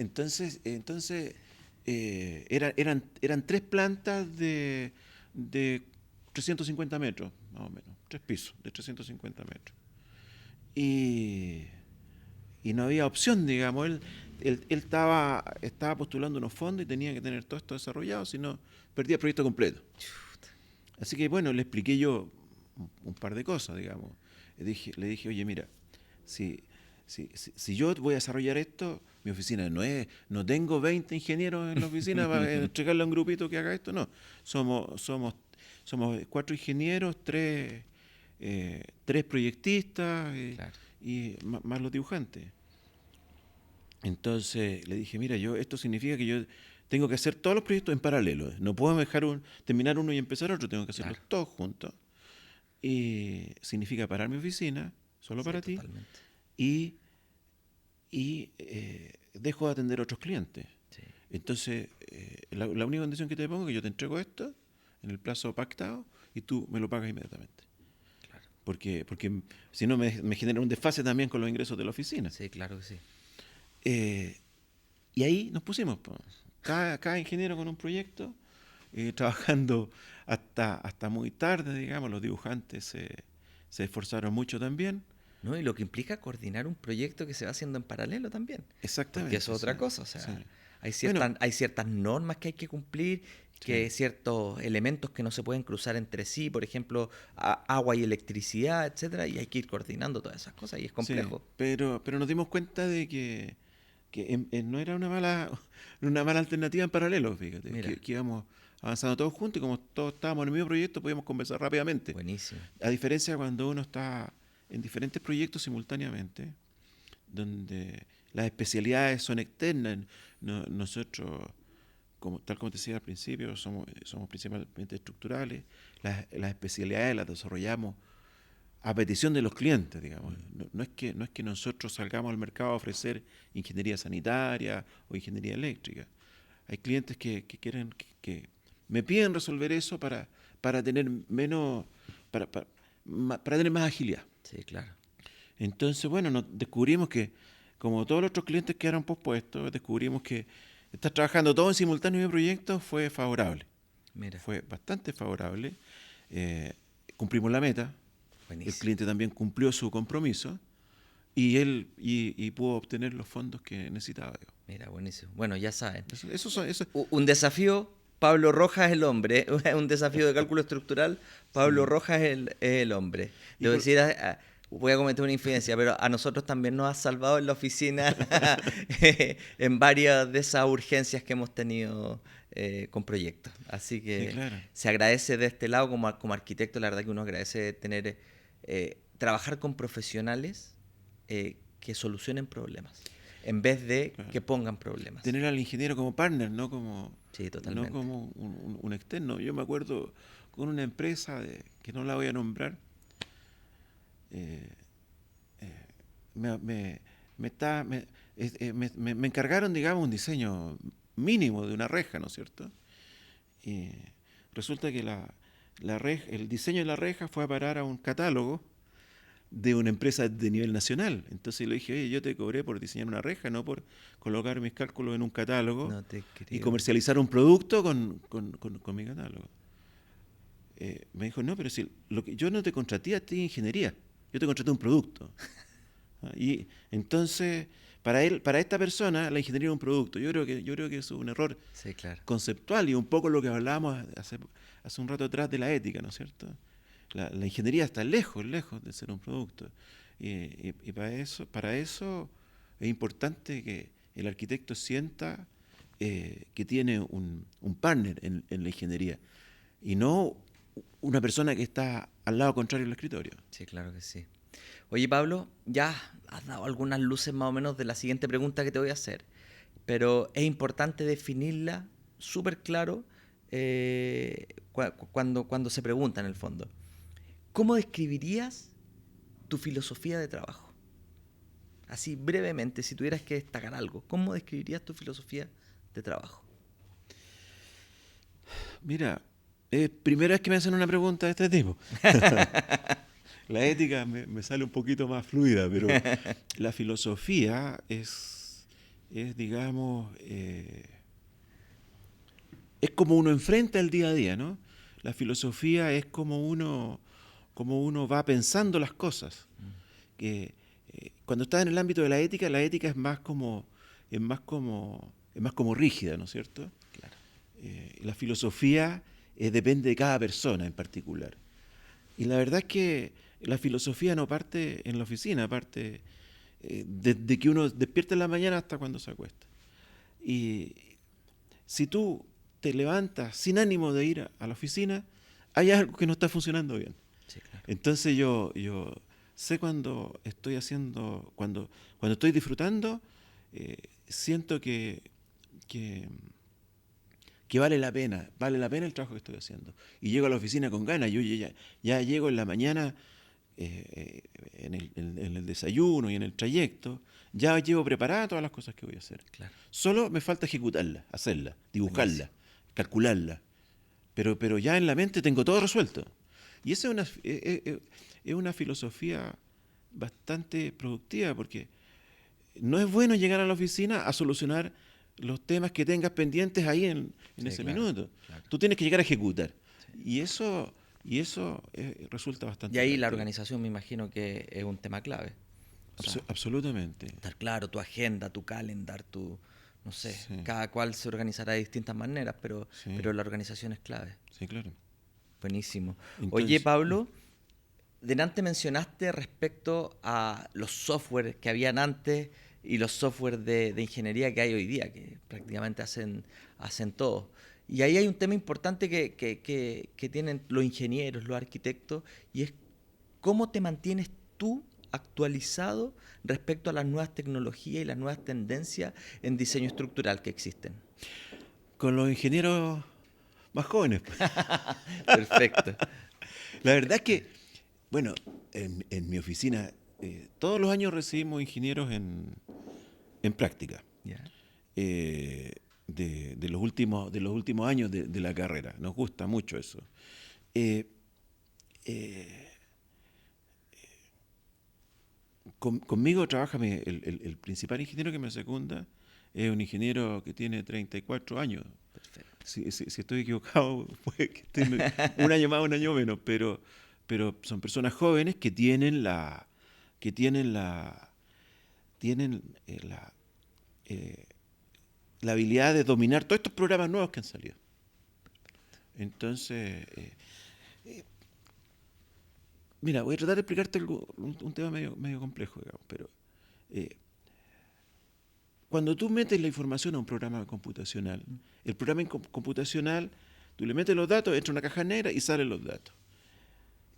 eran 3 plantas de 350 metros, más o menos. 3 pisos de 350 metros. Y no había opción, digamos. Él estaba postulando unos fondos y tenía que tener todo esto desarrollado, si no, perdía el proyecto completo. Así que, bueno, le expliqué yo un par de cosas, digamos. Le dije, oye, mira, si yo voy a desarrollar esto, mi oficina no tengo 20 ingenieros en la oficina para entregarle a un grupito que haga esto, no. Somos 4 ingenieros, 3 proyectistas Claro. y más los dibujantes. Entonces le dije, mira, esto significa que yo tengo que hacer todos los proyectos en paralelo. No puedo terminar uno y empezar otro, tengo que hacerlos todos juntos. Y significa parar mi oficina, solo para ti, Totalmente. y dejo de atender a otros clientes. Sí. Entonces, la única condición que te pongo es que yo te entrego esto en el plazo pactado y tú me lo pagas inmediatamente. Claro. Porque si no me genera un desfase también con los ingresos de la oficina. Sí, claro que sí. Y ahí nos pusimos, pues. Cada ingeniero con un proyecto, trabajando hasta muy tarde, digamos. Los dibujantes se esforzaron mucho también. ¿No? Y lo que implica coordinar un proyecto que se va haciendo en paralelo también. Exactamente. Porque eso es otra sí, cosa. O sea, sí. hay ciertas normas que hay que cumplir, que ciertos elementos que no se pueden cruzar entre sí, por ejemplo, agua y electricidad, etcétera, y hay que ir coordinando todas esas cosas y es complejo. Sí, pero nos dimos cuenta de que no era una mala alternativa en paralelo, fíjate, Mira. que íbamos avanzando todos juntos y como todos estábamos en el mismo proyecto podíamos conversar rápidamente. Buenísimo. A diferencia de cuando uno está en diferentes proyectos simultáneamente, donde las especialidades son externas. Nosotros, tal como te decía al principio, somos principalmente estructurales. Las especialidades las desarrollamos a petición de los clientes, digamos. No es que nosotros salgamos al mercado a ofrecer ingeniería sanitaria o ingeniería eléctrica. Hay clientes que quieren, que me piden resolver eso para tener para tener más agilidad. Sí, claro. Entonces, bueno, nos descubrimos que, como todos los otros clientes quedaron pospuestos, descubrimos que estar trabajando todo en simultáneo en mi proyecto fue favorable. Mira. Fue bastante favorable. Cumplimos la meta. Buenísimo. El cliente también cumplió su compromiso y él pudo obtener los fondos que necesitaba. Mira, buenísimo. Bueno, ya saben. Eso. Un desafío, Pablo Rojas es el hombre. Un desafío de cálculo estructural, Pablo Rojas es el hombre. Debo decir, voy a cometer una infidencia, pero a nosotros también nos ha salvado en la oficina en varias de esas urgencias que hemos tenido con proyectos. Así que Sí, claro. se agradece de este lado como arquitecto, la verdad que uno agradece tener trabajar con profesionales que solucionen problemas en vez de que pongan problemas. Tener al ingeniero como partner, no como, Sí, totalmente. no como un externo. Yo me acuerdo con una empresa que no la voy a nombrar, me encargaron, digamos, un diseño mínimo de una reja, ¿no es cierto? Y resulta que el diseño de la reja fue a parar a un catálogo de una empresa de nivel nacional. Entonces le dije, oye, yo te cobré por diseñar una reja, no por colocar mis cálculos en un catálogo No te creo. y comercializar un producto con mi catálogo. Me dijo, no, pero si yo no te contraté a ti ingeniería, yo te contraté un producto. Y entonces, para esta persona, la ingeniería es un producto. Yo creo que eso es un error Sí, claro. conceptual y un poco lo que hablábamos hace un rato atrás de la ética, ¿no es cierto? La ingeniería está lejos de ser un producto. Y para eso es importante que el arquitecto sienta que tiene un partner en la ingeniería y no una persona que está al lado contrario del escritorio. Sí, claro que sí. Oye, Pablo, ya has dado algunas luces más o menos de la siguiente pregunta que te voy a hacer, pero es importante definirla súper claro cuando se pregunta en el fondo. ¿Cómo describirías tu filosofía de trabajo? Así brevemente, si tuvieras que destacar algo, ¿cómo describirías tu filosofía de trabajo? Mira, es primera vez que me hacen una pregunta de este tipo. La ética me sale un poquito más fluida, pero la filosofía digamos, es como uno enfrenta el día a día, ¿no? La filosofía es como uno va pensando las cosas. Que cuando estás en el ámbito de la ética es más como rígida, ¿no es cierto? Claro. La filosofía depende de cada persona en particular. Y la verdad es que la filosofía no parte en la oficina, parte desde que uno despierta en la mañana hasta cuando se acuesta. Y si tú te levantas sin ánimo de ir a la oficina, hay algo que no está funcionando bien. Sí, claro. Entonces yo sé cuando estoy disfrutando, siento que, que vale la pena el trabajo que estoy haciendo. Y llego a la oficina con ganas, yo ya llego en la mañana, en el desayuno y en el trayecto, ya llevo preparadas todas las cosas que voy a hacer. Claro. Solo me falta ejecutarlas, hacerlas, dibujarlas, Buenísimo. calcularlas. Pero ya en la mente tengo todo resuelto. Y esa es una filosofía bastante productiva, porque no es bueno llegar a la oficina a solucionar los temas que tengas pendientes ahí en Sí, ese claro, minuto. claro. Tú tienes que llegar a ejecutar. Sí. Y eso resulta Y bastante ahí la atractivo. organización me imagino que es un tema clave. O sea, Absolutamente. estar claro, tu agenda, tu calendar, no sé, Sí, cada cual se organizará de distintas maneras, sí, pero la organización es clave. sí, claro. Buenísimo. Oye, Entonces, Pablo, delante mencionaste respecto a los softwares que habían antes y los softwares de ingeniería que hay hoy día, que prácticamente hacen todo. Y ahí hay un tema importante que tienen los ingenieros, los arquitectos, y es cómo te mantienes tú actualizado respecto a las nuevas tecnologías y las nuevas tendencias en diseño estructural que existen. con los ingenieros más jóvenes. Perfecto. La verdad es que, bueno, en mi oficina, todos los años recibimos ingenieros en práctica. ¿Ya? De los últimos años de la carrera. Nos gusta mucho eso. Eh, eh, Conmigo trabaja el principal ingeniero que me secunda, es un ingeniero que tiene 34 años. Perfecto. Si estoy equivocado, puede que esté un año más, un año menos, pero son personas jóvenes que tienen eh, la habilidad de dominar todos estos programas nuevos que han salido. Entonces, mira, voy a tratar de explicarte un tema medio complejo, digamos, pero eh, cuando tú metes la información a un programa computacional, el programa computacional, tú le metes los datos, entra una caja negra y salen los datos.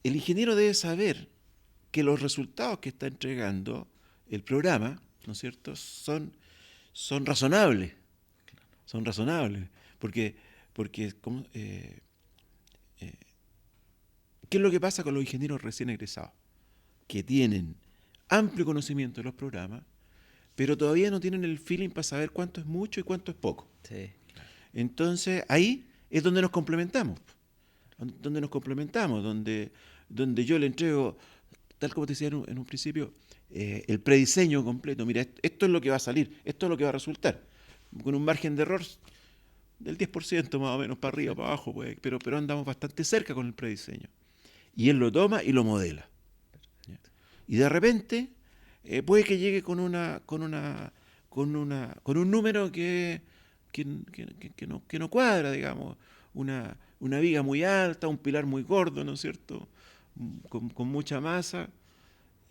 El ingeniero debe saber que los resultados que está entregando el programa, ¿no es cierto?, son razonables. Son razonables. Porque ¿qué es lo que pasa con los ingenieros recién egresados? Que tienen amplio conocimiento de los programas, pero todavía no tienen el feeling para saber cuánto es mucho y cuánto es poco. Sí, claro. Entonces, ahí es donde nos complementamos. Donde yo le entrego, tal como te decía en un principio, el prediseño completo. Mira, esto es lo que va a salir, esto es lo que va a resultar. Con un margen de error del 10% más o menos, para arriba, para abajo, pues, pero andamos bastante cerca con el prediseño. Y él lo toma y lo modela. ¿Ya? Y de repente puede que llegue con un número que no cuadra, digamos, una viga muy alta, un pilar muy gordo, ¿no es cierto?, con mucha masa.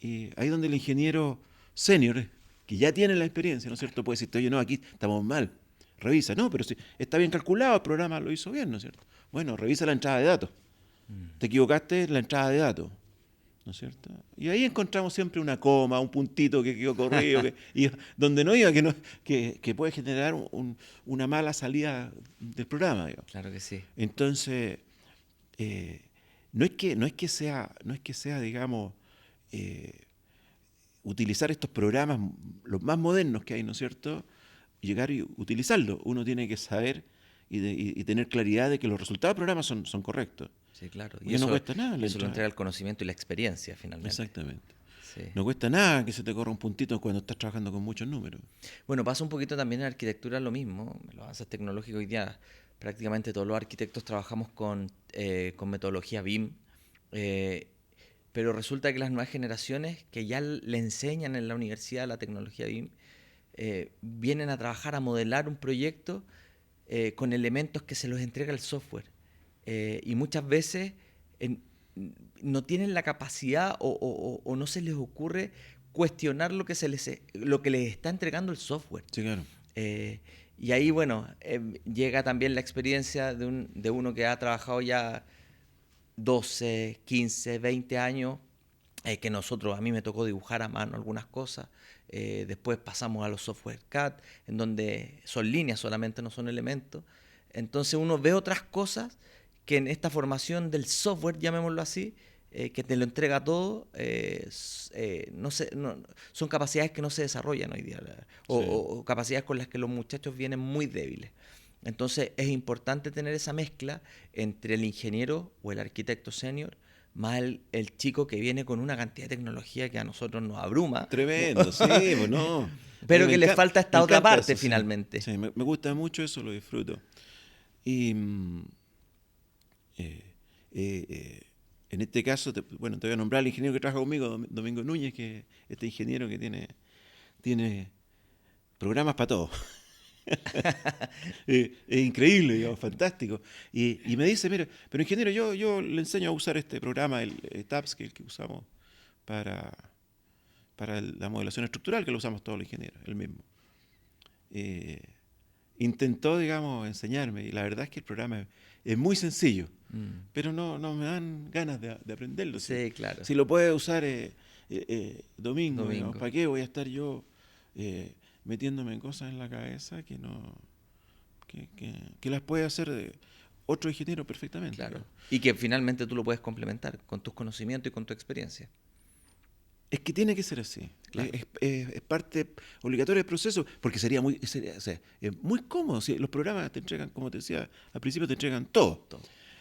Y ahí donde el ingeniero senior, que ya tiene la experiencia, ¿no es cierto?, puede decirte, oye, no, aquí estamos mal, revisa. No, pero si está bien calculado, el programa lo hizo bien, ¿no es cierto? Bueno, revisa la entrada de datos. Te equivocaste en la entrada de datos, ¿no es cierto? Y ahí encontramos siempre una coma, un puntito que quedó corrido, y donde no iba, que puede generar una mala salida del programa, digamos. Claro que sí. Entonces, no es que sea, digamos, utilizar estos programas, los más modernos que hay, ¿no es cierto? Llegar y utilizarlos. Uno tiene que saber y tener claridad de que los resultados del programa son correctos. Sí, claro. Porque no cuesta nada. Eso lo entrega el conocimiento y la experiencia, finalmente. Exactamente. Sí. No cuesta nada que se te corra un puntito cuando estás trabajando con muchos números. Bueno, pasa un poquito también en arquitectura lo mismo. Los avances tecnológicos hoy día, prácticamente todos los arquitectos trabajamos con metodología BIM. Pero resulta que las nuevas generaciones que ya le enseñan en la universidad la tecnología BIM, vienen a trabajar, a modelar un proyecto con elementos que se los entrega el software. Y muchas veces no tienen la capacidad o no se les ocurre cuestionar lo que les está entregando el software. Sí, claro. Y ahí, bueno, llega también la experiencia de uno que ha trabajado ya 12, 15, 20 años, que a mí me tocó dibujar a mano algunas cosas. Después pasamos a los software CAD, en donde son líneas solamente, no son elementos. Entonces uno ve otras cosas que en esta formación del software, llamémoslo así, que te lo entrega todo, son capacidades que no se desarrollan hoy día, o capacidades con las que los muchachos vienen muy débiles. Entonces es importante tener esa mezcla entre el ingeniero o el arquitecto senior más el chico que viene con una cantidad de tecnología que a nosotros nos abruma. Tremendo, sí, pues no. Pero que le falta esta otra parte, eso, finalmente. Sí, me gusta mucho eso, lo disfruto. Y en este caso, te voy a nombrar al ingeniero que trabaja conmigo, Domingo Núñez, que es este ingeniero que tiene programas para todo. Es increíble, digamos, fantástico. Y me dice, mira, pero ingeniero, yo le enseño a usar este programa, el TAPS, que usamos para la modelación estructural, que lo usamos todos los ingenieros, el mismo. Intentó, digamos, enseñarme, y la verdad es que el programa es muy sencillo, pero no me dan ganas de aprenderlo. Sí, claro. Si lo puede usar Domingo. Digamos, ¿para qué voy a estar yo metiéndome en cosas en la cabeza que las puede hacer otro ingeniero perfectamente? Claro. Y que finalmente tú lo puedes complementar con tus conocimientos y con tu experiencia. Es que tiene que ser así. Claro. Es parte obligatoria del proceso, porque sería muy cómodo. Si los programas te entregan, como te decía, al principio te entregan todo.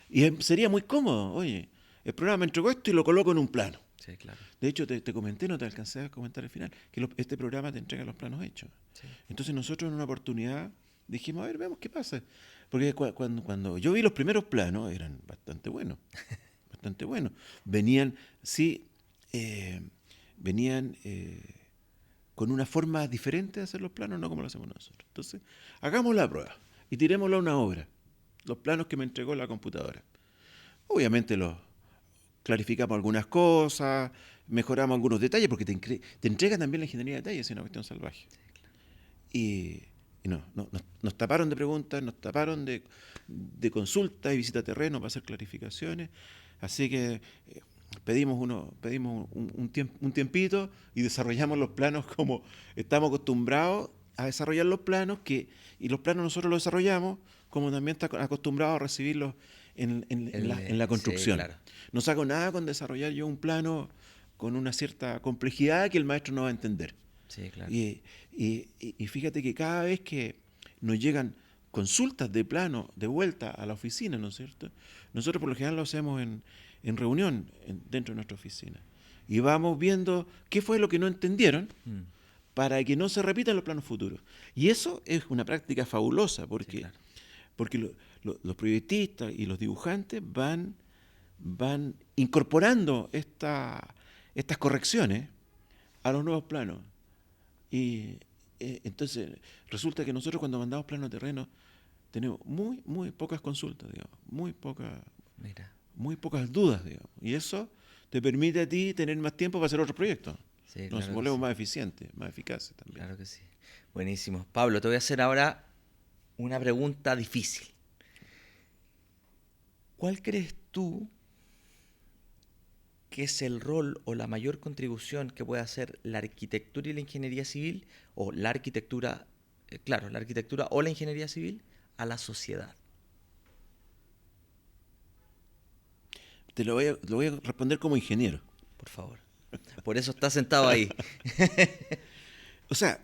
Y sería muy cómodo. Oye, el programa me entregó esto y lo coloco en un plano. Sí, claro. De hecho, te comenté, no te alcancé a comentar al final, que este programa te entrega los planos hechos. Sí. Entonces nosotros en una oportunidad dijimos, a ver, veamos qué pasa. Porque cuando yo vi los primeros planos, eran bastante buenos. Bastante buenos. Venían con una forma diferente de hacer los planos, no como lo hacemos nosotros. Entonces, hagamos la prueba y tirémoslo a una obra. Los planos que me entregó la computadora. Obviamente clarificamos algunas cosas, mejoramos algunos detalles, porque te entrega también la ingeniería de detalles, es una cuestión salvaje. Y nos taparon de preguntas, nos taparon de consultas y visita a terreno para hacer clarificaciones. Así que pedimos un tiempito y desarrollamos los planos como estamos acostumbrados a desarrollar los planos, y los planos nosotros los desarrollamos como también está acostumbrado a recibirlos en la construcción. Sí, claro. No saco nada con desarrollar yo un plano con una cierta complejidad que el maestro no va a entender. Sí, claro. Y fíjate que cada vez que nos llegan consultas de plano de vuelta a la oficina, ¿no es cierto? Nosotros por lo general lo hacemos en reunión dentro de nuestra oficina. Y vamos viendo qué fue lo que no entendieron para que no se repitan los planos futuros. Y eso es una práctica fabulosa, porque, sí, claro. Porque los proyectistas y los dibujantes van incorporando estas correcciones a los nuevos planos. Y entonces resulta que nosotros cuando mandamos planos de terreno tenemos muy pocas consultas, digamos, muy pocas dudas, digamos. Y eso te permite a ti tener más tiempo para hacer otros proyectos. Sí, nos volvemos más eficientes, más eficaces también. Claro que sí. Buenísimo. Pablo, te voy a hacer ahora Una pregunta difícil. ¿Cuál crees tú que es el rol o la mayor contribución que puede hacer la arquitectura y la ingeniería civil, o la arquitectura, la arquitectura o la ingeniería civil a la sociedad? Lo voy a responder como ingeniero. Por favor. Por eso está sentado ahí. O sea,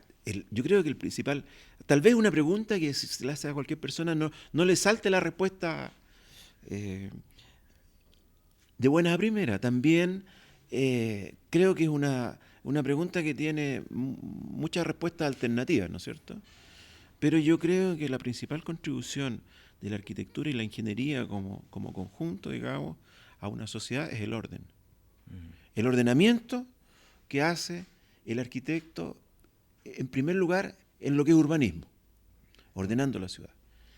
yo creo que el principal, tal vez una pregunta que si se la hace a cualquier persona no le salte la respuesta de buena a primera. También creo que es una pregunta que tiene muchas respuestas alternativas, ¿no es cierto? Pero yo creo que la principal contribución de la arquitectura y la ingeniería como conjunto, digamos, a una sociedad es el orden. El ordenamiento que hace el arquitecto, en primer lugar, en lo que es urbanismo, ordenando la ciudad.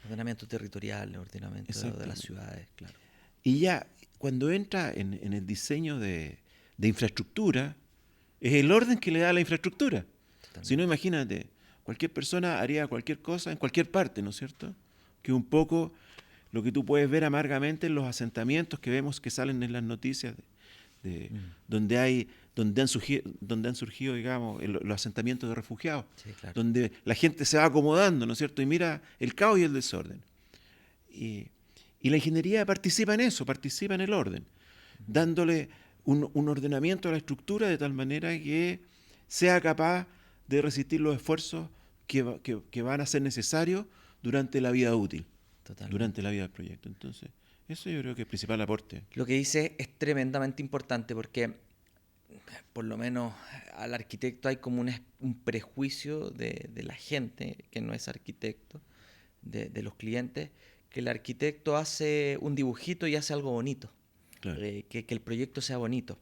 Ordenamiento territorial, ordenamiento de las ciudades, claro. Y ya, cuando entra en el diseño de infraestructura, es el orden que le da a la infraestructura. Totalmente. Si no, imagínate, cualquier persona haría cualquier cosa en cualquier parte, ¿no es cierto? Que un poco lo que tú puedes ver amargamente en los asentamientos que vemos que salen en las noticias donde han surgido, digamos, los asentamientos de refugiados, sí, claro, donde la gente se va acomodando, ¿no es cierto? Y mira el caos y el desorden. Y la ingeniería participa en eso, participa en el orden, dándole un ordenamiento a la estructura de tal manera que sea capaz de resistir los esfuerzos que van a ser necesarios durante la vida útil, durante la vida del proyecto. Entonces, eso yo creo que es el principal aporte. Lo que dice es tremendamente importante porque, por lo menos al arquitecto hay como un prejuicio de la gente que no es arquitecto, de los clientes, que el arquitecto hace un dibujito y hace algo bonito, claro, que el proyecto sea bonito,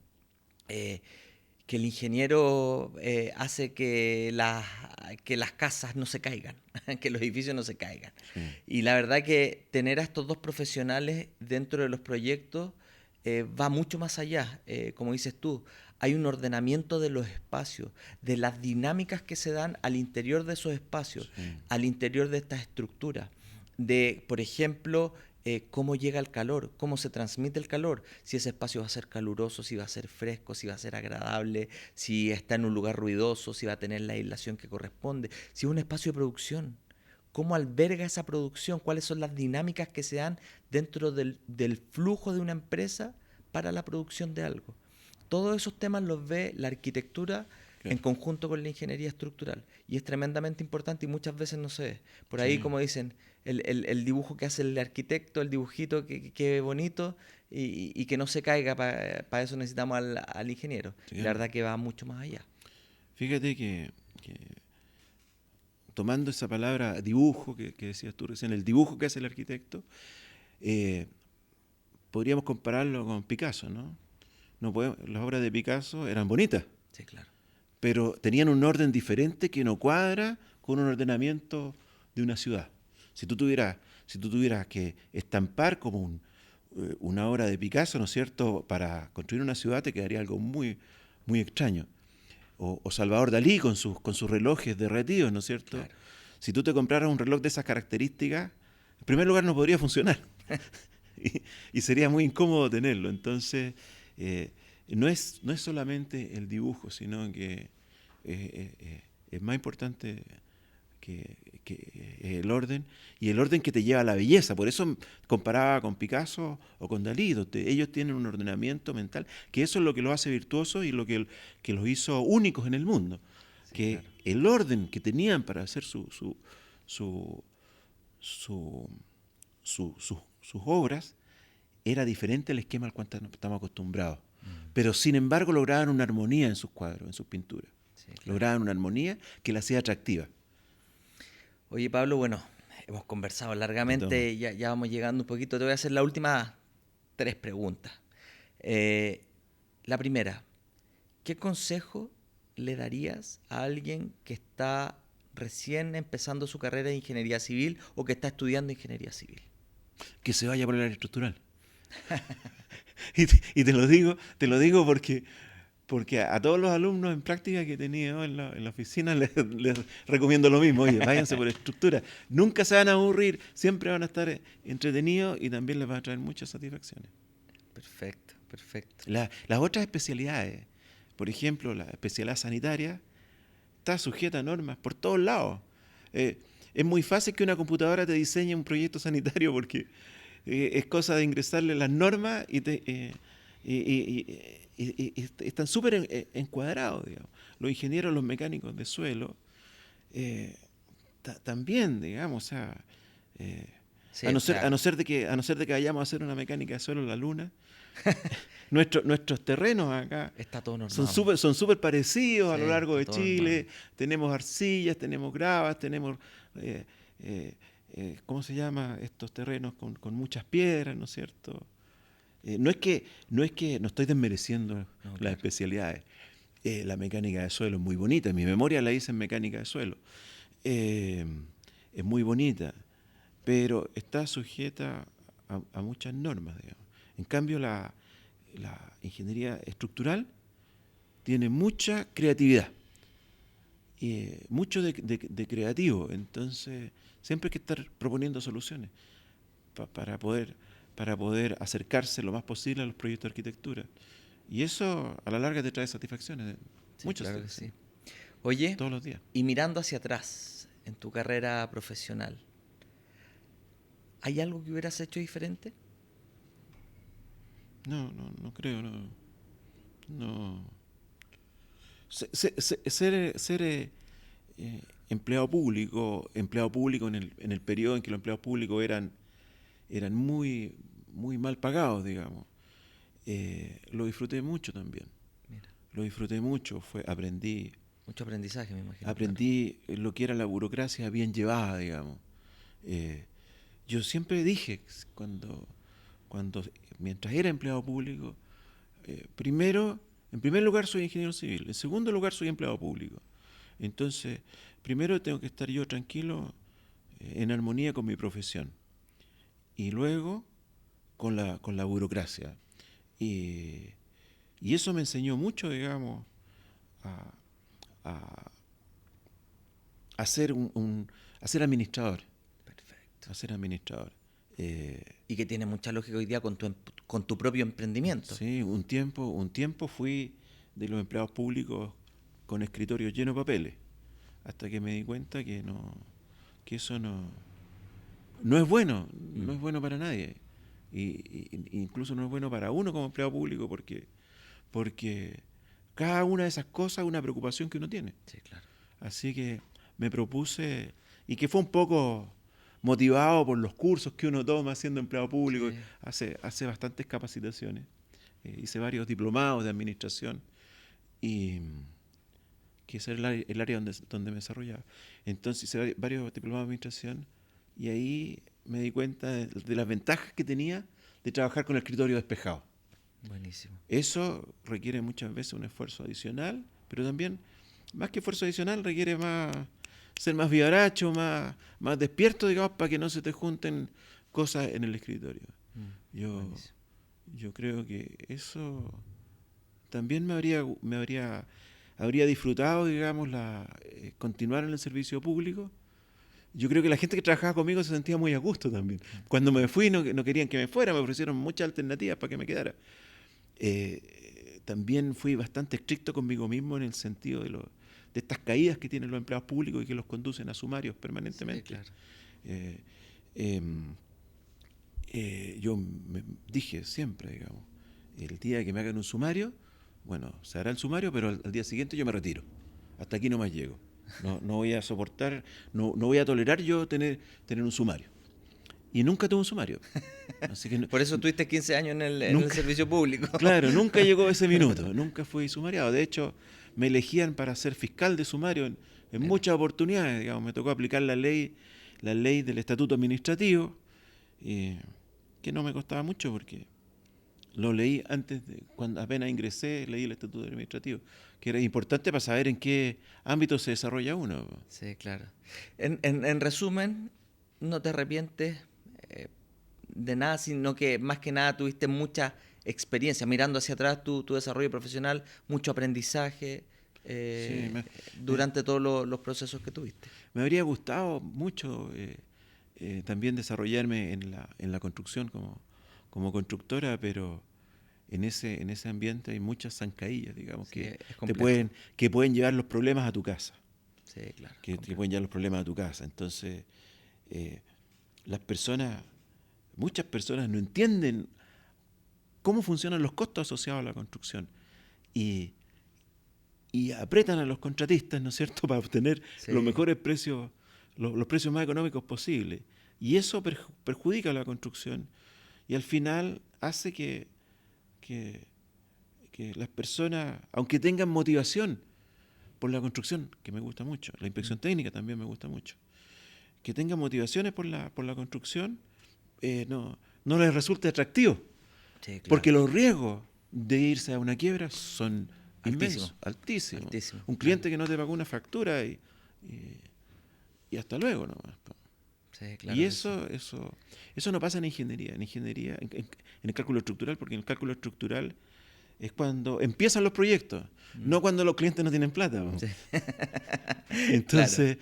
que el ingeniero hace que las casas no se caigan, que los edificios no se caigan. Sí. Y la verdad que tener a estos dos profesionales dentro de los proyectos va mucho más allá. Como dices tú, hay un ordenamiento de los espacios, de las dinámicas que se dan al interior de esos espacios, sí, al interior de estas estructuras. De, por ejemplo, cómo llega el calor, cómo se transmite el calor, si ese espacio va a ser caluroso, si va a ser fresco, si va a ser agradable, si está en un lugar ruidoso, si va a tener la aislación que corresponde, si es un espacio de producción, cómo alberga esa producción, cuáles son las dinámicas que se dan dentro del flujo de una empresa para la producción de algo. Todos esos temas los ve la arquitectura en conjunto con la ingeniería estructural, y es tremendamente importante y muchas veces no se ve. Por ahí, sí, como dicen, el dibujo que hace el arquitecto, el dibujito que bonito y que no se caiga, para eso necesitamos al ingeniero. Sí, la verdad que va mucho más allá. Fíjate que tomando esa palabra dibujo que decías tú recién, el dibujo que hace el arquitecto, podríamos compararlo con Picasso, ¿no? Las obras de Picasso eran bonitas. Sí, claro. Pero tenían un orden diferente que no cuadra con un ordenamiento de una ciudad. Si tú tuvieras que estampar como una obra de Picasso, ¿no es cierto?, para construir una ciudad, te quedaría algo muy, muy extraño. O Salvador Dalí con sus relojes derretidos, ¿no es cierto? Claro. Si tú te compraras un reloj de esas características, en primer lugar no podría funcionar. y sería muy incómodo tenerlo. Entonces, no es solamente el dibujo, sino que es más importante que el orden, y el orden que te lleva a la belleza. Por eso comparaba con Picasso o con Dalí. Ellos tienen un ordenamiento mental, que eso es lo que los hace virtuosos y lo que los hizo únicos en el mundo. Sí, que claro, el orden que tenían para hacer sus obras era diferente al esquema al cual estamos acostumbrados. Pero sin embargo lograban una armonía en sus cuadros, en sus pinturas. Sí, claro. Lograban una armonía que la hacía atractiva. Oye, Pablo, bueno, hemos conversado largamente, ya vamos llegando un poquito. Te voy a hacer las últimas 3 preguntas. La primera, ¿qué consejo le darías a alguien que está recién empezando su carrera de ingeniería civil o que está estudiando ingeniería civil? Que se vaya por el área estructural. y te lo digo porque porque a todos los alumnos en práctica que he tenido en la oficina les recomiendo lo mismo. Oye, váyanse por estructura. Nunca se van a aburrir, siempre van a estar entretenidos y también les va a traer muchas satisfacciones. Perfecto, perfecto. Las otras especialidades, por ejemplo, la especialidad sanitaria, está sujeta a normas por todos lados. Es muy fácil que una computadora te diseñe un proyecto sanitario porque es cosa de ingresarle las normas y están súper encuadrados, digamos. Los ingenieros, los mecánicos de suelo, también, digamos, o sea, Sí, a no o ser, sea, a no ser de que vayamos a hacer una mecánica de suelo en la luna, nuestros terrenos acá está todo son normado. súper parecidos a Sí, lo largo está de todo normado. Chile. Tenemos arcillas, tenemos gravas, tenemos, eh, ¿cómo se llama? Estos terrenos con muchas piedras, ¿no es cierto? No estoy desmereciendo No, las claro. especialidades. La mecánica de suelo es muy bonita. En mi memoria la hice en mecánica de suelo. Eh, es muy bonita, pero está sujeta a muchas normas, digamos. En cambio, la ingeniería estructural tiene mucha creatividad, mucho de creativo. Entonces, siempre hay que estar proponiendo soluciones para poder acercarse lo más posible a los proyectos de arquitectura. Y eso a la larga te trae satisfacciones, Sí, muchas claro que sí. satisfacciones, Oye, todos los días. y mirando hacia atrás en tu carrera profesional, ¿hay algo que hubieras hecho diferente? No creo, no. Ser empleado público en el periodo en que los empleados públicos eran muy mal pagados, digamos. Lo disfruté mucho también. Mira, Lo disfruté mucho. mucho aprendizaje, me imagino, claro. Aprendí lo que era la burocracia bien llevada, digamos. Eh, yo siempre dije, cuando mientras era empleado público, en primer lugar soy ingeniero civil, en segundo lugar soy empleado público. Entonces, primero tengo que estar yo tranquilo, en armonía con mi profesión, y luego con la burocracia. Y, y eso me enseñó mucho, digamos, a, a, a ser a ser administrador, Perfecto. a ser administrador. Eh, Y que tiene mucha lógica hoy día con tu propio emprendimiento. sí, un tiempo fui de los empleados públicos con escritorios llenos de papeles, hasta que me di cuenta que eso no es bueno, no Mm, es bueno para nadie. Incluso no es bueno para uno como empleado público porque cada una de esas cosas es una preocupación que uno tiene. sí, claro. Así que me propuse, y que fue un poco motivado por los cursos que uno toma siendo empleado público, Sí, hace bastantes capacitaciones, hice varios diplomados de administración, y que ese era el área donde me desarrollaba. Entonces hice varios diplomados de administración y ahí me di cuenta de las ventajas que tenía de trabajar con el escritorio despejado. buenísimo. Eso requiere muchas veces un esfuerzo adicional, pero también, más que esfuerzo adicional, requiere ser más vivaracho, más despierto, digamos, para que no se te junten cosas en el escritorio. Yo, Buenísimo. yo creo que eso también habría disfrutado, digamos, continuar en el servicio público. Yo creo que la gente que trabajaba conmigo se sentía muy a gusto también. Cuando me fui no querían que me fuera, me ofrecieron muchas alternativas para que me quedara. También fui bastante estricto conmigo mismo en el sentido de estas caídas que tienen los empleados públicos y que los conducen a sumarios Sí, permanentemente. claro. Eh, em, yo me dije siempre, digamos, el día que me hagan un sumario, bueno, se hará el sumario, pero al día siguiente yo me retiro. Hasta aquí no más llego. No voy a soportar, no voy a tolerar yo tener un sumario. Y nunca tuve un sumario. Así que Por eso tuviste 15 años en el nunca, servicio público. claro, nunca llegó ese minuto, nunca fui sumariado. De hecho, me elegían para ser fiscal de sumario en Mira, muchas oportunidades. Digamos, me tocó aplicar la ley del estatuto administrativo, que no me costaba mucho porque lo leí cuando apenas ingresé, leí el estatuto administrativo, que era importante para saber en qué ámbito se desarrolla uno. sí, claro. En resumen, no te arrepientes, eh, de nada, sino que más que nada tuviste mucha experiencia, mirando hacia atrás tu desarrollo profesional, mucho aprendizaje Sí, durante todos los procesos que tuviste. me habría gustado mucho también desarrollarme en la construcción como constructora, pero en ese ambiente hay muchas zancadillas, digamos, Sí, es que complejo. pueden llevar los problemas a tu casa. Sí, claro. Que complejo. pueden llevar los problemas a tu casa. Entonces, las personas, muchas personas no entienden cómo funcionan los costos asociados a la construcción y, y apretan a los contratistas, ¿no es cierto?, para obtener Sí. los mejores precios, los precios más económicos posibles. Y eso perjudica a la construcción y al final hace que, que las personas, aunque tengan motivación por la construcción, que me gusta mucho, la inspección técnica también me gusta mucho, que tengan motivaciones por la construcción, no les resulte atractivo. Sí, claro. Porque los riesgos de irse a una quiebra son inmensos, Altísimo. altísimos. Un cliente que no te pagó una factura y hasta luego nomás. Sí, claro. Y eso no pasa en ingeniería. En el cálculo estructural, porque en el cálculo estructural es cuando empiezan los proyectos, no cuando los clientes no tienen plata. Sí. Entonces,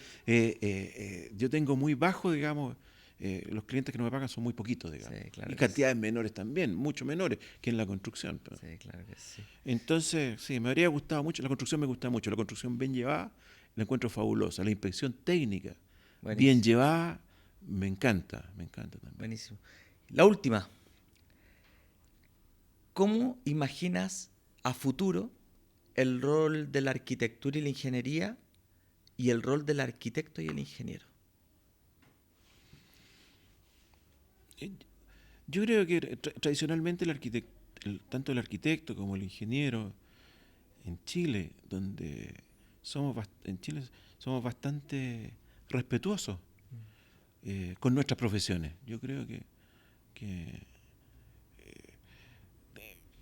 yo tengo muy bajo, digamos, los clientes que no me pagan son muy poquitos, digamos. Sí, claro y que cantidades menores también, mucho menores que en la construcción. Sí, claro que sí. Entonces, sí, me habría gustado mucho, la construcción me gusta mucho, la construcción bien llevada la encuentro fabulosa, la inspección técnica bien llevada me encanta también. Buenísimo. La última. ¿Cómo imaginas a futuro el rol de la arquitectura y la ingeniería y el rol del arquitecto y el ingeniero? Yo creo que tradicionalmente tanto el arquitecto como el ingeniero en Chile, en Chile somos bastante respetuosos con nuestras profesiones. Yo creo que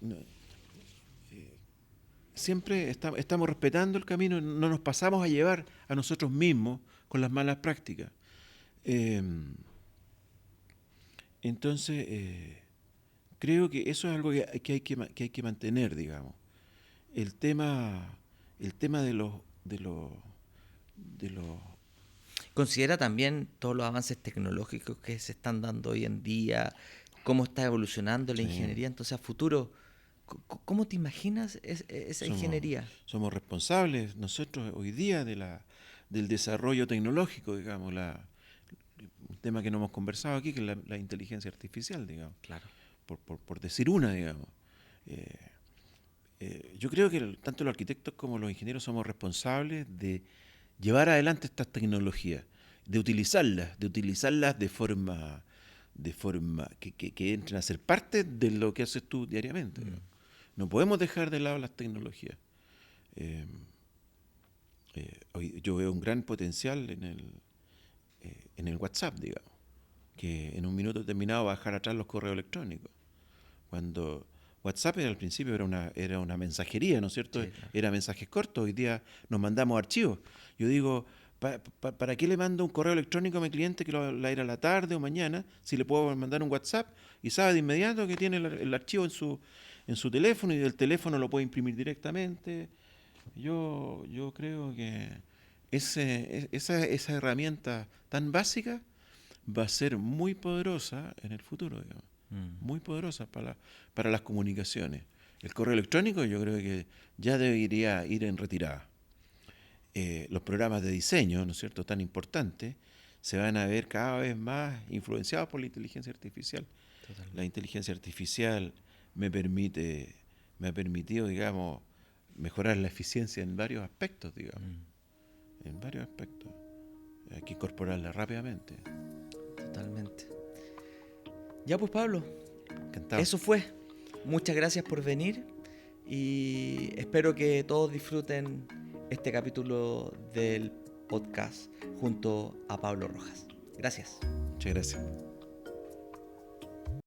no, siempre estamos respetando el camino, no nos pasamos a llevar a nosotros mismos con las malas prácticas. Entonces, creo que eso es algo que hay que mantener, digamos. El tema de los Considera también todos los avances tecnológicos que se están dando hoy en día, cómo está evolucionando la ingeniería. Entonces, a futuro, ¿cómo te imaginas esa ingeniería? Somos responsables nosotros hoy día del desarrollo tecnológico, digamos, un tema que no hemos conversado aquí, que es la inteligencia artificial, digamos. Claro. Por decir una, digamos. Yo creo que tanto los arquitectos como los ingenieros somos responsables de llevar adelante estas tecnologías, de utilizarlas de forma que entren a ser parte de lo que haces tú diariamente. No podemos dejar de lado las tecnologías. Hoy yo veo un gran potencial en el WhatsApp, digamos, que en un minuto determinado va a dejar atrás los correos electrónicos. Cuando WhatsApp al principio era una mensajería, ¿no es cierto? Sí, claro. Era mensajes cortos, hoy día nos mandamos archivos. Yo digo, ¿para qué le mando un correo electrónico a mi cliente que lo va a ir a la tarde o mañana si le puedo mandar un WhatsApp y sabe de inmediato que tiene el archivo en su teléfono y del teléfono lo puede imprimir directamente? Yo creo que esa herramienta tan básica va a ser muy poderosa en el futuro, digamos. Muy poderosa para las comunicaciones. El correo electrónico yo creo que ya debería ir en retirada. Los programas de diseño, ¿no es cierto?, tan importantes, se van a ver cada vez más influenciados por la inteligencia artificial. Totalmente. La inteligencia artificial me ha permitido, digamos, mejorar la eficiencia en varios aspectos, digamos. En varios aspectos. Hay que incorporarla rápidamente. Totalmente. Ya pues, Pablo, Encantado. eso fue. Muchas gracias por venir y espero que todos disfruten este capítulo del podcast junto a Pablo Rojas. Gracias. Muchas gracias.